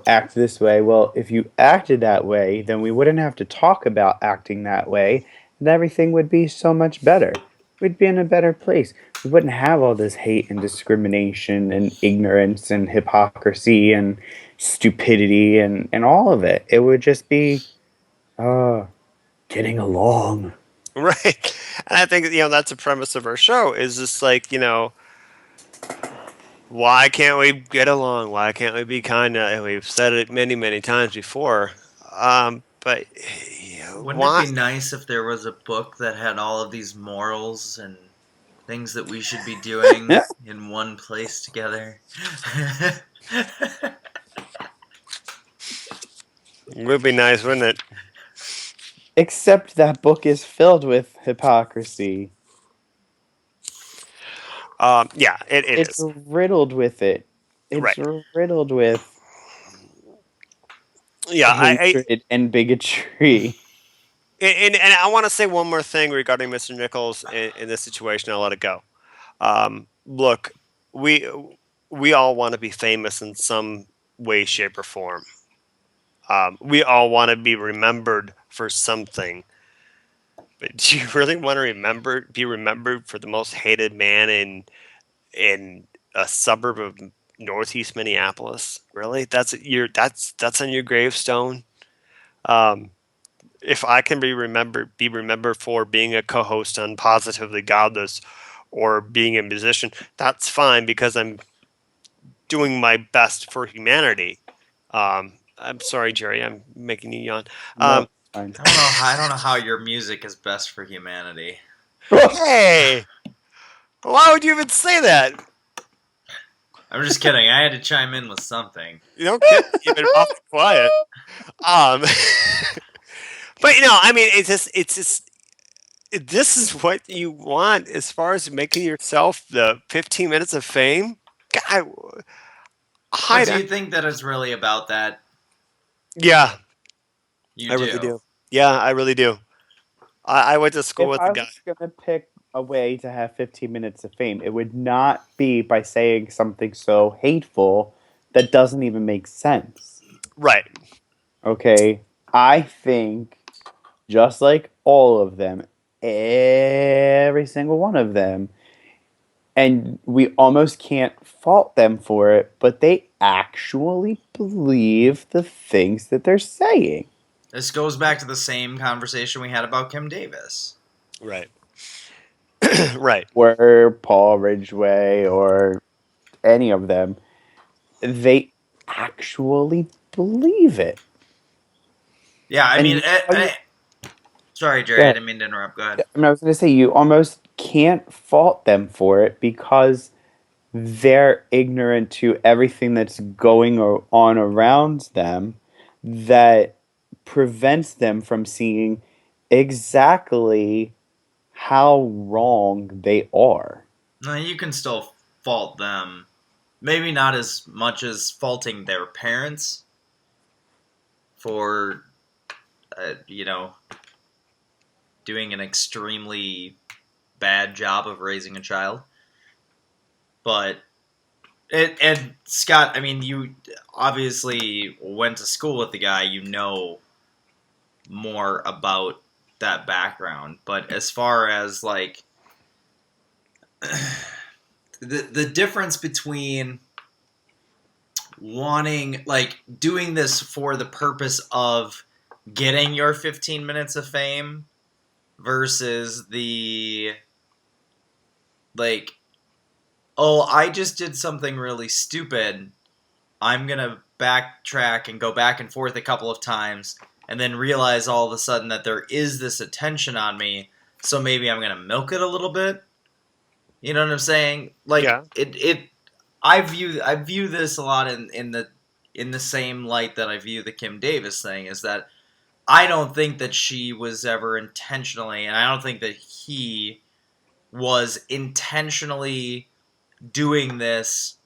C: act this way. Well, if you acted that way, then we wouldn't have to talk about acting that way, and everything would be so much better. We'd be in a better place. We wouldn't have all this hate and discrimination and ignorance and hypocrisy and stupidity and all of it. It would just be getting along.
B: Right. And I think, that's a premise of our show is just like, why can't we get along? Why can't we be kind of, we've said it many, many times before. But
A: Wouldn't it
B: why?
A: be nice if there was a book that had all of these morals and things that we should be doing in one place together?
B: It would be nice, wouldn't it?
C: Except that book is filled with hypocrisy.
B: Yeah,
C: It's
B: is.
C: riddled with it. It's
B: Right.
C: riddled with
B: Yeah,
C: hatred and bigotry.
B: and I want to say one more thing regarding Mr. Nichols in this situation. I'll let it go. Look, we all want to be famous in some way, shape, or form. We all want to be remembered for something. But do you really want to be remembered for the most hated man in a suburb of Northeast Minneapolis? Really? That's on your gravestone. If I can be remembered for being a co-host on Positively Godless or being a musician, that's fine because I'm doing my best for humanity. I'm sorry, Jerry, I'm making you yawn.
C: No, fine.
A: I don't know how your music is best for humanity.
B: Hey, why would you even say that?
A: I'm just kidding. I had to chime in with something.
B: You don't get even awfully quiet. But I mean, it's just this is what you want as far as making yourself the 15 minutes of fame. God,
A: But do you think that it's really about that?
B: Yeah,
A: You
B: I
A: do.
B: really do. Yeah, I really do. I went to school
C: If
B: with
C: I
B: the guy.
C: was going to pick a way to have 15 minutes of fame, it would not be by saying something so hateful that doesn't even make sense.
B: Right.
C: Okay? I think, just like all of them, every single one of them, and we almost can't fault them for it, but they actually believe the things that they're saying.
A: This goes back to the same conversation we had about Kim Davis.
B: Right. Right.
C: Or Paul Ridgway or any of them, they actually believe it.
A: Yeah, I
C: And
A: mean, sorry, Jerry,
C: Yeah.
A: I didn't mean to interrupt. Go ahead.
C: I was going to say, you almost can't fault them for it because they're ignorant to everything that's going on around them that prevents them from seeing exactly how wrong they are.
A: No, you can still fault them. Maybe not as much as faulting their parents for, doing an extremely bad job of raising a child. But and Scott, I mean, you obviously went to school with the guy. You know more about that background. But as far as like the difference between wanting like doing this for the purpose of getting your 15 minutes of fame versus the like, oh, I just did something really stupid, I'm gonna backtrack and go back and forth a couple of times and then realize all of a sudden that there is this attention on me, so maybe I'm gonna milk it a little bit. You know what I'm saying? Like,
B: Yeah.
A: I view this a lot in the same light that I view the Kim Davis thing, is that I don't think that she was ever intentionally, and I don't think that he was intentionally doing this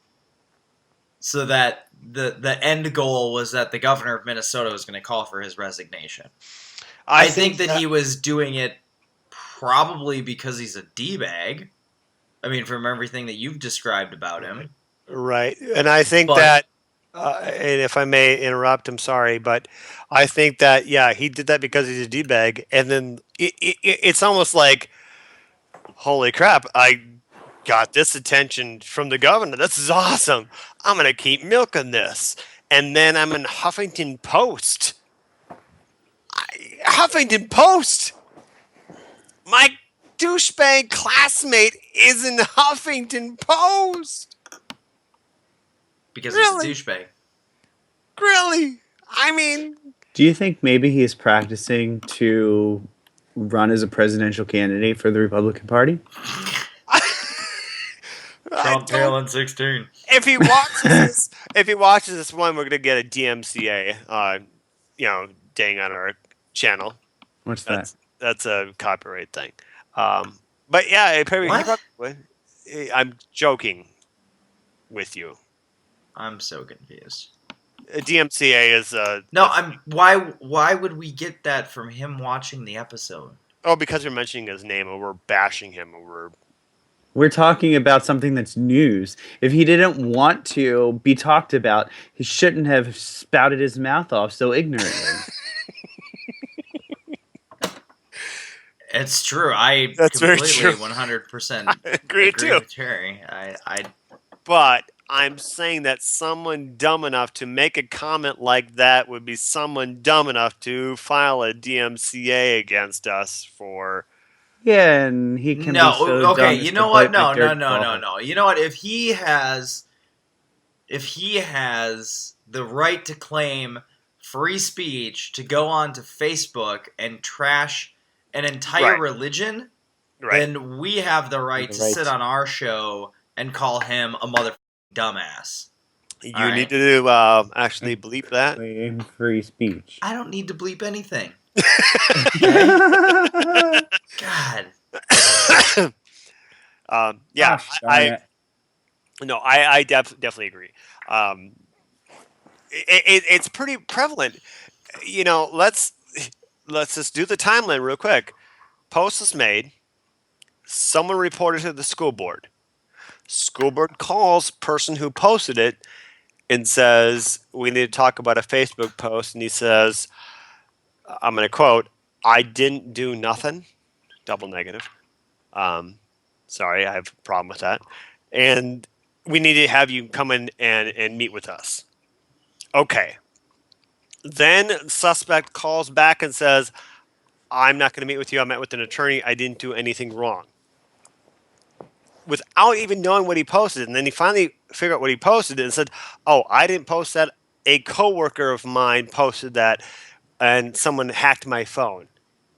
A: so that the end goal was that the governor of Minnesota was going to call for his resignation. I think that he was doing it probably because he's a D-bag. I mean, from everything that you've described about him.
B: Right. And I think that, and if I may interrupt, I'm sorry, but I think that, yeah, he did that because he's a D-bag. And then it's almost like, holy crap, I got this attention from the governor. This is awesome. I'm going to keep milking this. And then I'm in Huffington Post. Huffington Post! My douchebag classmate is in Huffington Post!
A: Because
B: Really?
A: he's a douchebag.
B: Really? I mean...
C: Do you think maybe he's practicing to run as a presidential candidate for the Republican Party?
A: Trump tail in 16.
B: If he watches this one, we're gonna get a DMCA, dang on our channel.
C: What's that?
B: That's a copyright thing. But yeah, I'm joking with you.
A: I'm so confused.
B: A DMCA is
A: Why would we get that from him watching the episode?
B: Oh, because you're mentioning his name and we're bashing him and
C: we're talking about something that's news. If he didn't want to be talked about, he shouldn't have spouted his mouth off so ignorantly.
A: It's true. I
B: That's
A: completely
B: very true.
A: 100%
B: agree too.
A: with Terry.
B: But I'm saying that someone dumb enough to make a comment like that would be someone dumb enough to file a DMCA against us for...
C: Yeah, and he can be so
A: okay,
C: dumb
A: you know what? No.
C: No.
A: You know what? If he has the right to claim free speech to go on to Facebook and trash an entire religion, then we have the right to sit on our show and call him a motherfucking dumbass.
B: You need to actually bleep that.
C: Free speech.
A: I don't need to bleep anything. God.
B: Yeah, I definitely agree. It's pretty prevalent. You know, let's just do the timeline real quick. Post is made. Someone reported to the school board. School board calls person who posted it and says, we need to talk about a Facebook post. And he says, I'm going to quote, I didn't do nothing. Double negative. Sorry, I have a problem with that. And we need to have you come in and meet with us. Okay. Then suspect calls back and says, I'm not going to meet with you. I met with an attorney. I didn't do anything wrong. Without even knowing what he posted. And then he finally figured out what he posted and said, oh, I didn't post that. A coworker of mine posted that and someone hacked my phone.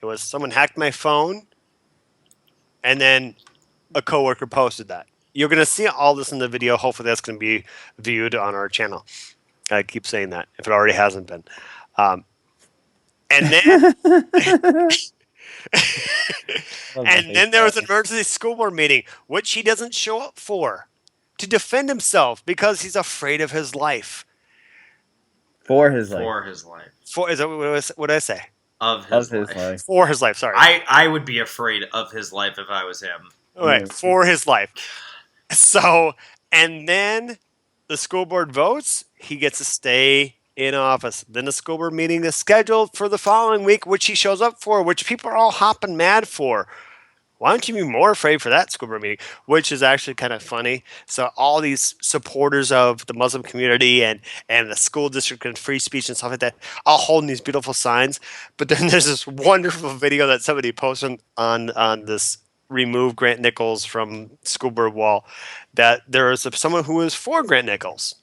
B: It was someone hacked my phone and then a coworker posted that. You're going to see all this in the video. Hopefully that's going to be viewed on our channel. I keep saying that if it already hasn't been. And then and then there was an emergency school board meeting, which he doesn't show up for to defend himself because he's afraid of his life.
C: For his life.
A: For his life.
B: For is that what did I say?
A: Of his life.
B: For his life. Sorry.
A: I would be afraid of his life if I was him.
B: All right. For his life. So, and then the school board votes. He gets to stay in office. Then the school board meeting is scheduled for the following week, which he shows up for, which people are all hopping mad for. Why don't you be more afraid for that school board meeting? Which is actually kind of funny. So all these supporters of the Muslim community and the school district and free speech and stuff like that, all holding these beautiful signs. But then there's this wonderful video that somebody posted on this remove Grant Nichols from school board wall, that there is someone who is for Grant Nichols,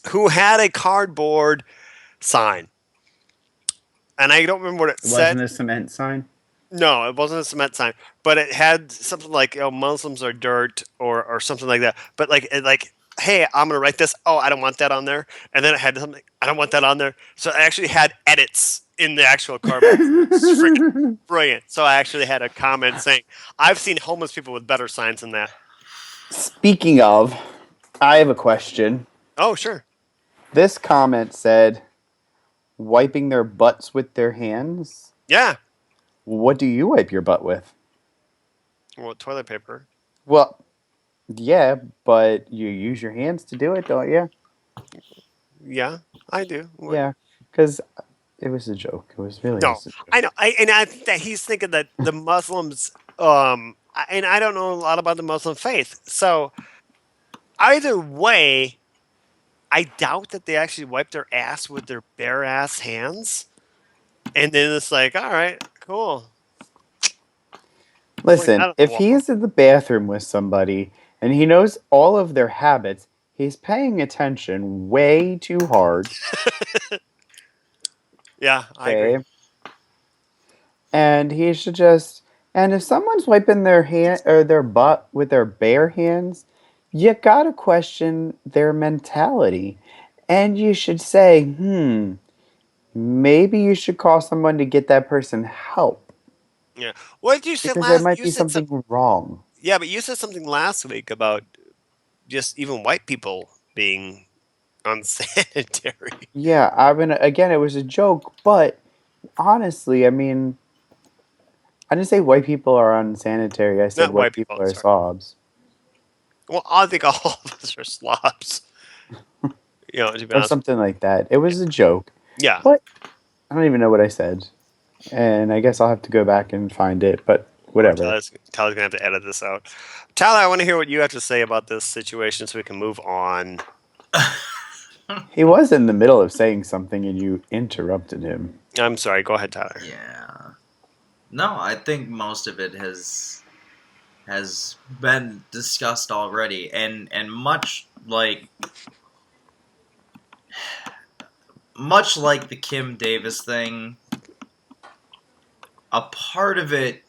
B: who had a cardboard sign. And I don't remember what it said.
C: Wasn't a cement sign?
B: No, it wasn't a cement sign, but it had something like, Muslims are dirt or something like that. But like, hey, I'm going to write this. Oh, I don't want that on there. And then it had something, I don't want that on there. So it actually had edits in the actual car box. It's freaking brilliant. So I actually had a comment saying, I've seen homeless people with better signs than that.
C: Speaking of, I have a question.
B: Oh, sure.
C: This comment said, wiping their butts with their hands.
B: Yeah.
C: What do you wipe your butt with?
B: Well, toilet paper.
C: Well, yeah, but you use your hands to do it, don't you?
B: Yeah, I do.
C: Yeah, because it was a joke. It was really
B: No,
C: just a joke.
B: I know. I think that he's thinking that the Muslims, and I don't know a lot about the Muslim faith. So either way, I doubt that they actually wipe their ass with their bare ass hands. And then it's like, all right, cool.
C: Listen,
B: Well,
C: if he's in the bathroom with somebody and he knows all of their habits, he's paying attention way too hard.
B: yeah, I agree.
C: And he should just. And if someone's wiping their hand or their butt with their bare hands, you gotta question their mentality. And you should say, maybe you should call someone to get that person help.
B: Yeah. What did you say
C: Because there
B: last?
C: might
B: You
C: be
B: said
C: something wrong.
B: Yeah, but you said something last week about just even white people being unsanitary.
C: Yeah, I mean, again, it was a joke, but honestly, I mean, I didn't say white people are unsanitary. I said
B: Not
C: white
B: white people.
C: people are
B: Sorry.
C: slobs.
B: Well, I think all of us are slobs. To be
C: Or
B: honest.
C: something like that. It was a joke.
B: Yeah.
C: But I don't even know what I said. And I guess I'll have to go back and find it, but whatever.
B: Tyler's gonna have to edit this out. Tyler, I want to hear what you have to say about this situation so we can move on.
C: He was in the middle of saying something and you interrupted him.
B: I'm sorry. Go ahead, Tyler.
A: Yeah. No, I think most of it has been discussed already, and much like the Kim Davis thing, a part of it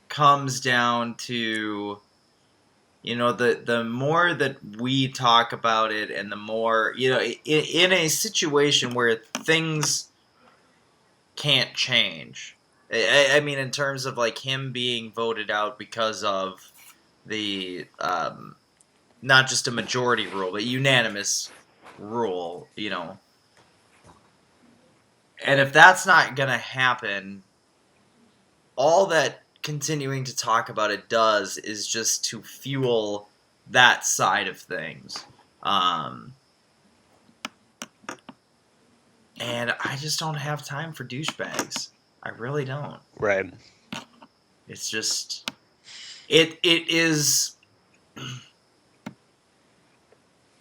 A: comes down to, the more that we talk about it, and the more, in a situation where things can't change. I mean, in terms of like him being voted out because of the not just a majority rule, but unanimous rule, And if that's not gonna happen, all that continuing to talk about it does is just to fuel that side of things. And I just don't have time for douchebags. I really don't.
B: Right.
A: It's just it is.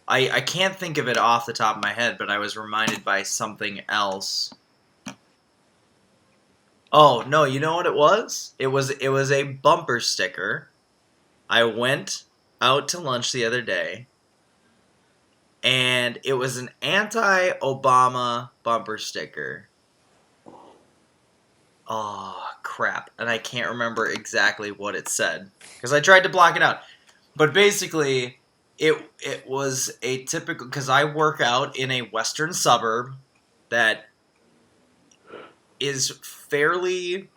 A: I can't think of it off the top of my head, but I was reminded by something else. Oh no, you know what it was? It was a bumper sticker. I went out to lunch the other day, and it was an anti-Obama bumper sticker. Oh, crap. And I can't remember exactly what it said, because I tried to block it out. But basically, it was a typical, because I work out in a western suburb that is a fairly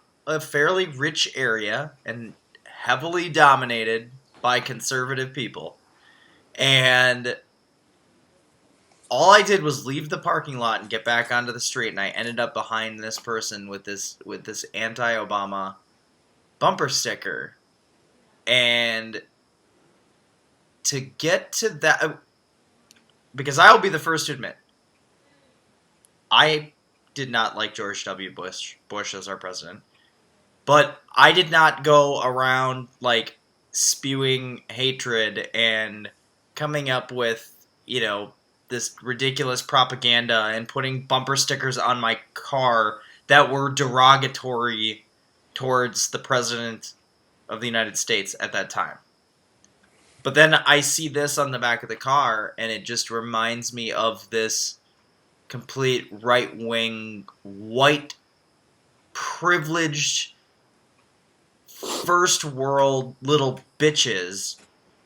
A: rich area and heavily dominated by conservative people. And all I did was leave the parking lot and get back onto the street, and I ended up behind this person with this anti-Obama bumper sticker. And to get to that, because I will be the first to admit, I did not like George W. Bush as our president, but I did not go around like spewing hatred and coming up with, this ridiculous propaganda and putting bumper stickers on my car that were derogatory towards the president of the United States at that time. But then I see this on the back of the car, and it just reminds me of this complete right-wing, white, privileged, first world little bitches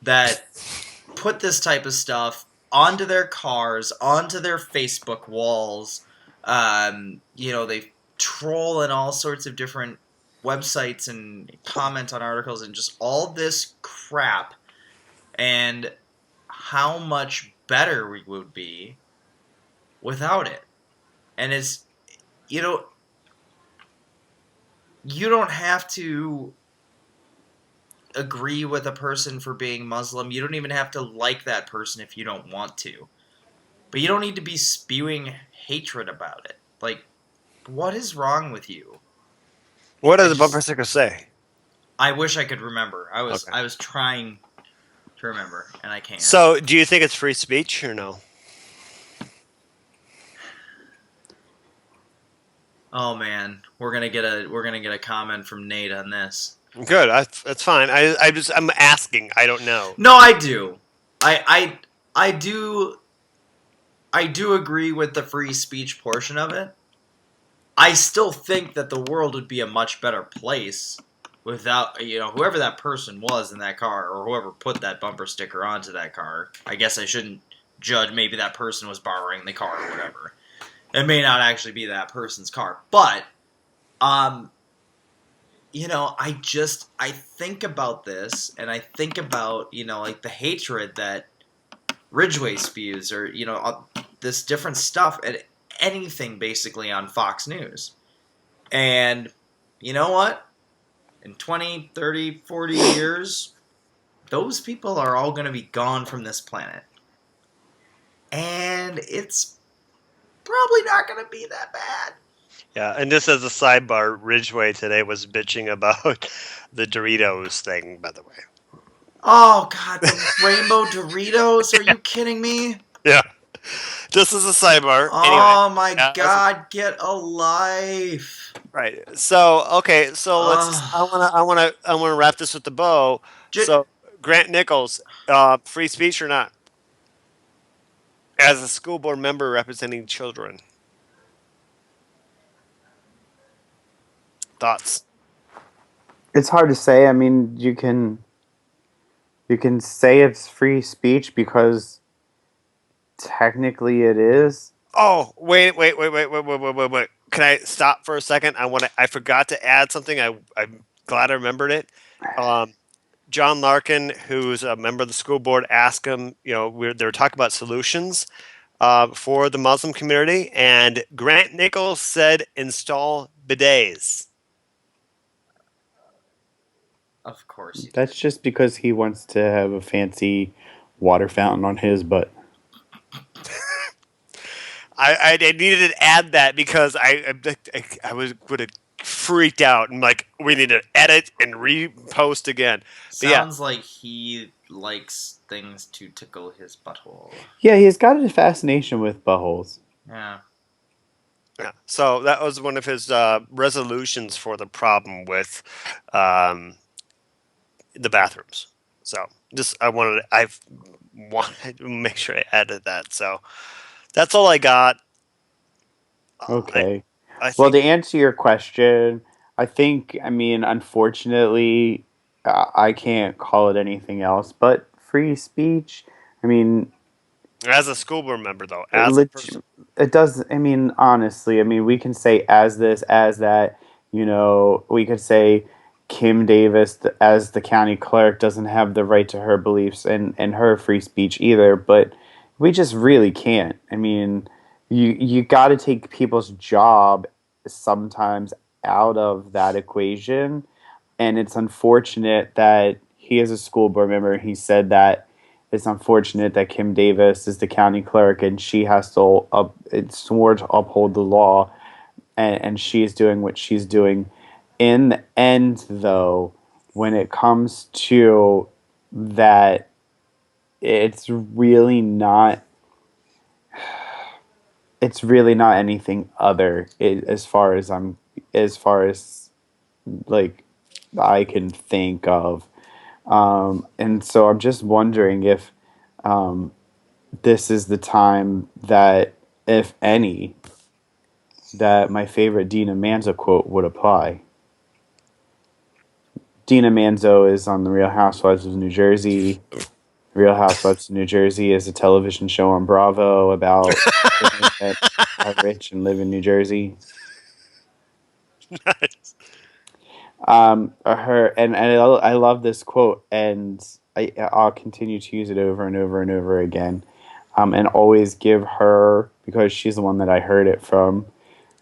A: that put this type of stuff onto their cars, onto their Facebook walls, They troll in all sorts of different websites and comment on articles and just all this crap, and how much better we would be without it. And it's, you don't have to agree with a person for being Muslim. You don't even have to like that person if you don't want to. But you don't need to be spewing hatred about it. Like, what is wrong with you?
B: What does the bumper sticker say?
A: I wish I could remember. I was
B: Okay.
A: trying to remember, and I can't.
B: So, do you think it's free speech or no?
A: Oh man, we're gonna get a comment from Nate on this.
B: Good. That's fine. I'm asking. I don't know.
A: No, I do. I do. I do agree with the free speech portion of it. I still think that the world would be a much better place without, whoever that person was in that car, or whoever put that bumper sticker onto that car. I guess I shouldn't judge. Maybe that person was borrowing the car or whatever. It may not actually be that person's car, but, I think about this, and I think about, like the hatred that Ridgeway spews, or, this different stuff, at anything basically on Fox News. And you know what? In 20, 30, 40 years, those people are all going to be gone from this planet. And it's probably not going to be that bad.
B: Yeah, and just as a sidebar, Ridgeway today was bitching about the Doritos thing, by the way.
A: Oh, God, the rainbow Doritos? Are you kidding me?
B: Yeah. Just as a sidebar.
A: Oh,
B: Anyway,
A: my God, get a life.
B: Right. So, okay, so I wanna wrap this with the bow. So, Grant Nichols, free speech or not? As a school board member representing children. Thoughts?
C: It's hard to say. I mean, you can say it's free speech because technically it is.
B: Oh, wait. Can I stop for a second? I forgot to add something. I'm glad I remembered it. John Larkin, who's a member of the school board, asked him, they were talking about solutions for the Muslim community, and Grant Nichols said install bidets.
A: Of course.
C: That's just because he wants to have a fancy water fountain on his butt.
B: I needed to add that because I would have freaked out and like we need to edit and repost again.
A: Sounds like he likes things to tickle his butthole.
C: Yeah, he's got a fascination with buttholes.
A: Yeah.
B: Yeah. So that was one of his resolutions for the problem with the bathrooms. So I wanted to make sure I added that. So that's all I got.
C: Okay.
B: Well,
C: to answer your question, unfortunately, I can't call it anything else but free speech. I mean,
B: as a school board member, though,
C: it does. I mean, honestly, we can say as this, as that. We could say Kim Davis, as the county clerk, doesn't have the right to her beliefs and her free speech either. But we just really can't. I mean, you got to take people's job sometimes out of that equation, and it's unfortunate that he is a school board member. He said that it's unfortunate that Kim Davis is the county clerk and she has to swore to uphold the law, and she is doing what she's doing. In the end, though, when it comes to that, it's really not anything other as far as like I can think of. And so I'm just wondering if this is the time that, if any, that my favorite Dina Manzo quote would apply. Dina Manzo is on The Real Housewives of New Jersey. Real Housewives of New Jersey is a television show on Bravo about women that are rich and live in New Jersey.
B: Nice.
C: I love this quote, and I'll continue to use it over and over and over again, and always give her, because she's the one that I heard it from,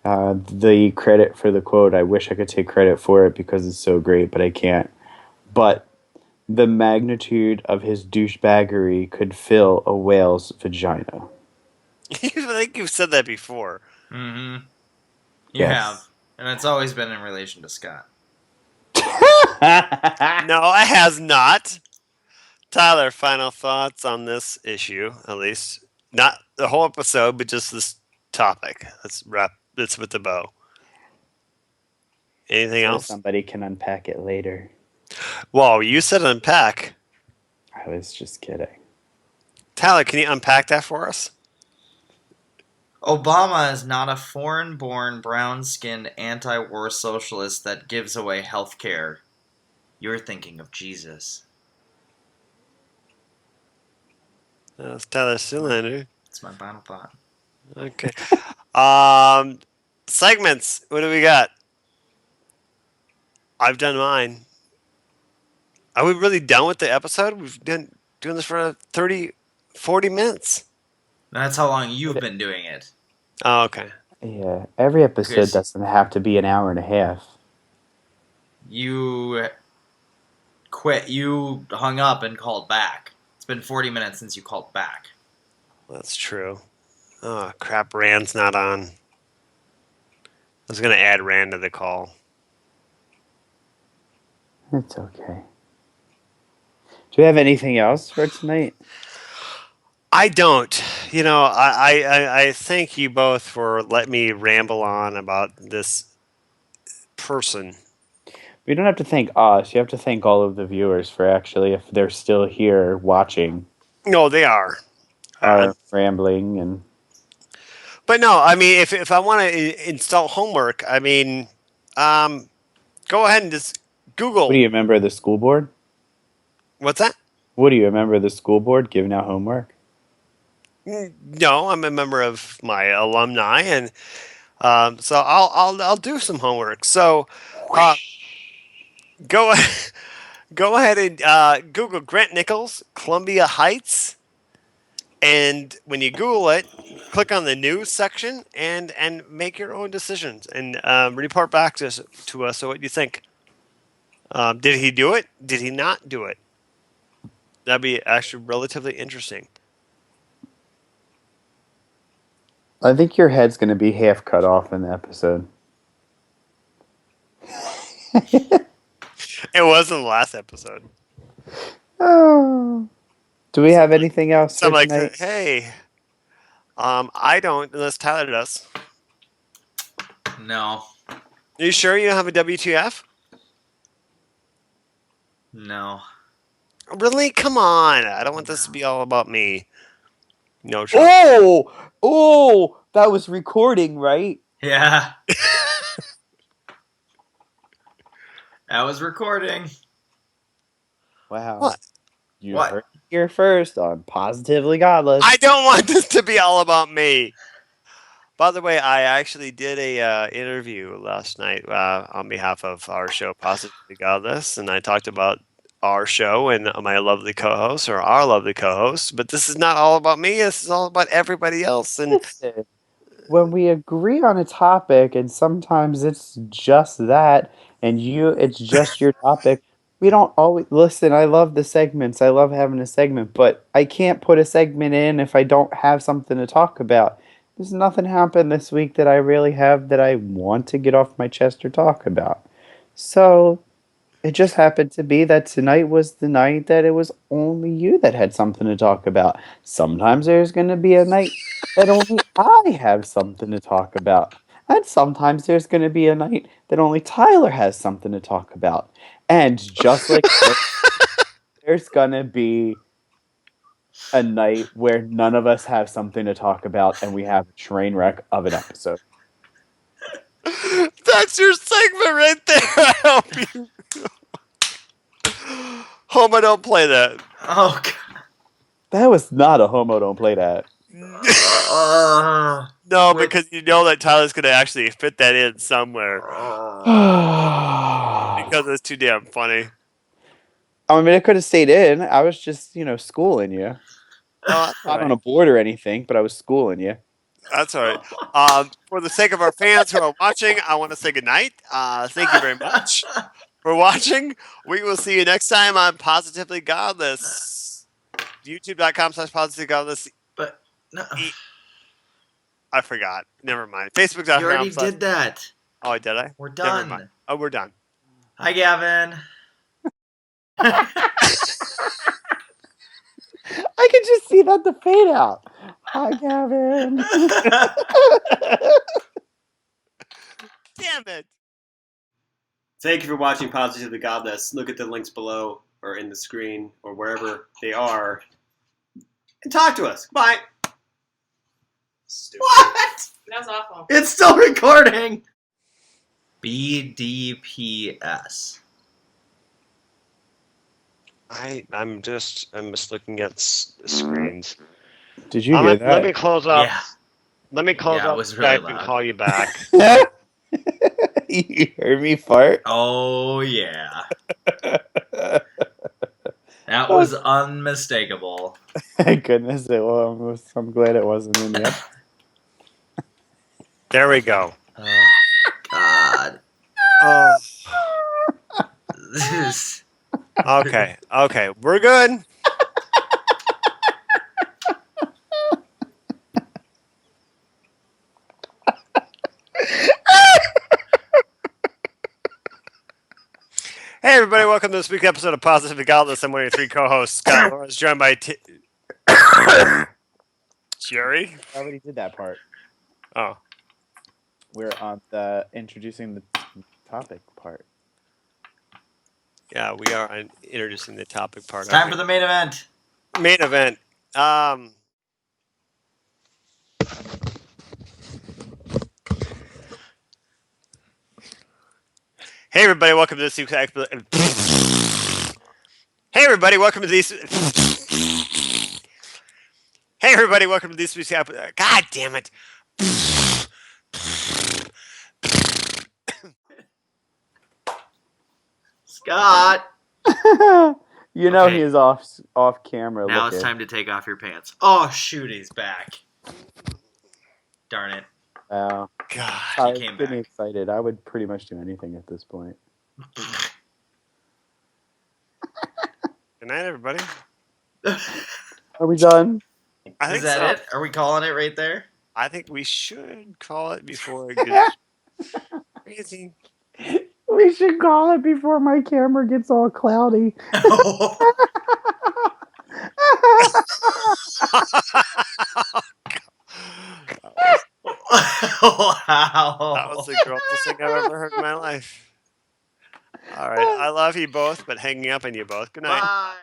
C: the credit for the quote. I wish I could take credit for it because it's so great, but I can't. But the magnitude of his douchebaggery could fill a whale's vagina.
B: I think you've said that before.
A: Mm-hmm. You
C: Yes.
A: have. And it's always been in relation to Scott.
B: No, it has not. Tyler, final thoughts on this issue, at least. Not the whole episode, but just this topic. Let's wrap this with a bow. Anything
C: So
B: else?
C: somebody can unpack it later.
B: Well, you said unpack.
C: I was just kidding.
B: Tyler, can you unpack that for us?
A: Obama is not a foreign-born, brown-skinned, anti-war socialist that gives away health care. You're thinking of Jesus.
B: That's Tyler Silander.
A: That's my final thought.
B: Okay. Segments. What do we got? I've done mine. Are we really done with the episode? We've been doing this for 30, 40 minutes.
A: That's how long you've been doing it.
B: Oh, okay.
C: Yeah, every episode
A: Chris.
C: doesn't have to be an hour and a half.
A: You quit. You hung up and called back. It's been 40 minutes since you called back.
B: That's true. Oh, crap. Rand's not on. I was going to add Rand to the call.
C: It's okay. Do we have anything else for tonight?
B: I don't. You know, I thank you both for letting me ramble on about this person.
C: We don't have to thank us. You have to thank all of the viewers for actually, if they're still here watching
B: No, they are.
C: our rambling. And
B: But no, I mean, if I want to install homework, I mean, go ahead and just Google.
C: What do you remember of the school board?
B: What's that?
C: What do you remember of the school board giving out homework?
B: No, I'm a member of my alumni, and so I'll do some homework. So go ahead and Google Grant Nichols, Columbia Heights, and when you Google it, click on the news section and make your own decisions and report back to us. So what you think? Did he do it? Did he not do it? That'd be actually relatively interesting.
C: I think your head's going to be half cut off in the episode.
B: It was in the last episode.
C: Oh. Do we have anything else
B: So I'm
C: for
B: like,
C: tonight?
B: hey, I don't unless Tyler does.
A: No.
B: Are you sure you don't have a WTF?
A: No.
B: Really? Come on. I don't want this to be all about me. No, sure.
C: Oh, that was recording, right?
A: Yeah. That was recording.
C: Wow.
B: What?
C: You
A: What?
C: heard it here first on Positively Godless.
B: I don't want this to be all about me. By the way, I actually did a interview last night on behalf of our show, Positively Godless, and I talked about our show and my lovely co-host, or our lovely co-host. But this is not all about me. This is all about everybody else. And
C: Listen, when we agree on a topic, and sometimes it's just that, and it's just your topic, we don't always listen. I love the segments. I love having a segment, but I can't put a segment in if I don't have something to talk about. There's nothing happened this week that I really have that I want to get off my chest or talk about. So it just happened to be that tonight was the night that it was only you that had something to talk about. Sometimes there's going to be a night that only I have something to talk about. And sometimes there's going to be a night that only Tyler has something to talk about. And just like there's going to be a night where none of us have something to talk about and we have a train wreck of an episode.
B: that's your segment right there. I hope you. Home, I don't play that.
A: Oh, God.
C: That was not a homo. Don't play that.
B: No, because you know that Tyler's going to actually fit that in somewhere because it's too damn funny.
C: I mean, it could have stayed in. I was just, schooling you.
B: Oh, that's all
C: Not on
B: right.
C: a board or anything, but I was schooling you.
B: That's all right. For the sake of our fans who are watching, I want to say goodnight. Thank you very much for watching. We will see you next time on Positively Godless. YouTube.com/PositivelyGodless.
A: But no,
B: I forgot. Never mind.
A: you
B: Facebook.com.
A: already did that.
B: Oh, did I?
A: We're
B: Never mind.
A: done.
B: Oh, we're done.
A: Hi, Gavin.
C: I could just see that the fade out. Hi, Gavin.
B: Damn it.
I: Thank you for watching Positively Godless. Look at the links below or in the screen or wherever they are. And talk to us. Bye. Stupid.
A: What?
J: That's awful.
A: It's still recording. BDPS.
B: I'm just looking at screens.
C: Did you hear that?
B: Let me close up.
A: Yeah.
B: Let me close
A: Yeah, it
B: up
A: was really
B: Skype
A: loud.
B: and call you back.
C: You heard me fart?
A: Oh, yeah. That was unmistakable.
C: Thank goodness it was. I'm glad it wasn't in yet.
B: There we go.
A: Oh, God.
B: Oh.
A: This
B: Okay. We're good. Hey, everybody. Welcome to this week's episode of Positively Godless. I'm one of your three co-hosts, Scott Lawrence, joined by Jerry.
C: I already did that part.
B: Oh.
C: We're on the introducing the topic part.
B: Yeah, we are introducing the topic part.
A: It's time for the main event.
B: Main event. Hey everybody, welcome to this week's Hey everybody, welcome to this. Hey everybody, welcome to this week's God damn it.
A: Scott.
C: You know
A: Okay.
C: he is off camera.
A: Now
C: looking.
A: it's time to take off your pants. Oh, shoot, he's back. Darn it.
C: Wow.
B: God.
C: I
A: came
C: getting
A: back.
C: excited. I would pretty much do anything at this point.
B: Good night, everybody.
C: Are we done?
B: I think
A: Is that
B: so.
A: it? Are we calling it right there?
B: I think we should call it before it gets crazy.
C: We should call it before my camera gets all cloudy.
A: Wow.
B: That was the grossest thing I've ever heard in my life. All right. I love you both, but hanging up on you both. Good night.
A: Bye.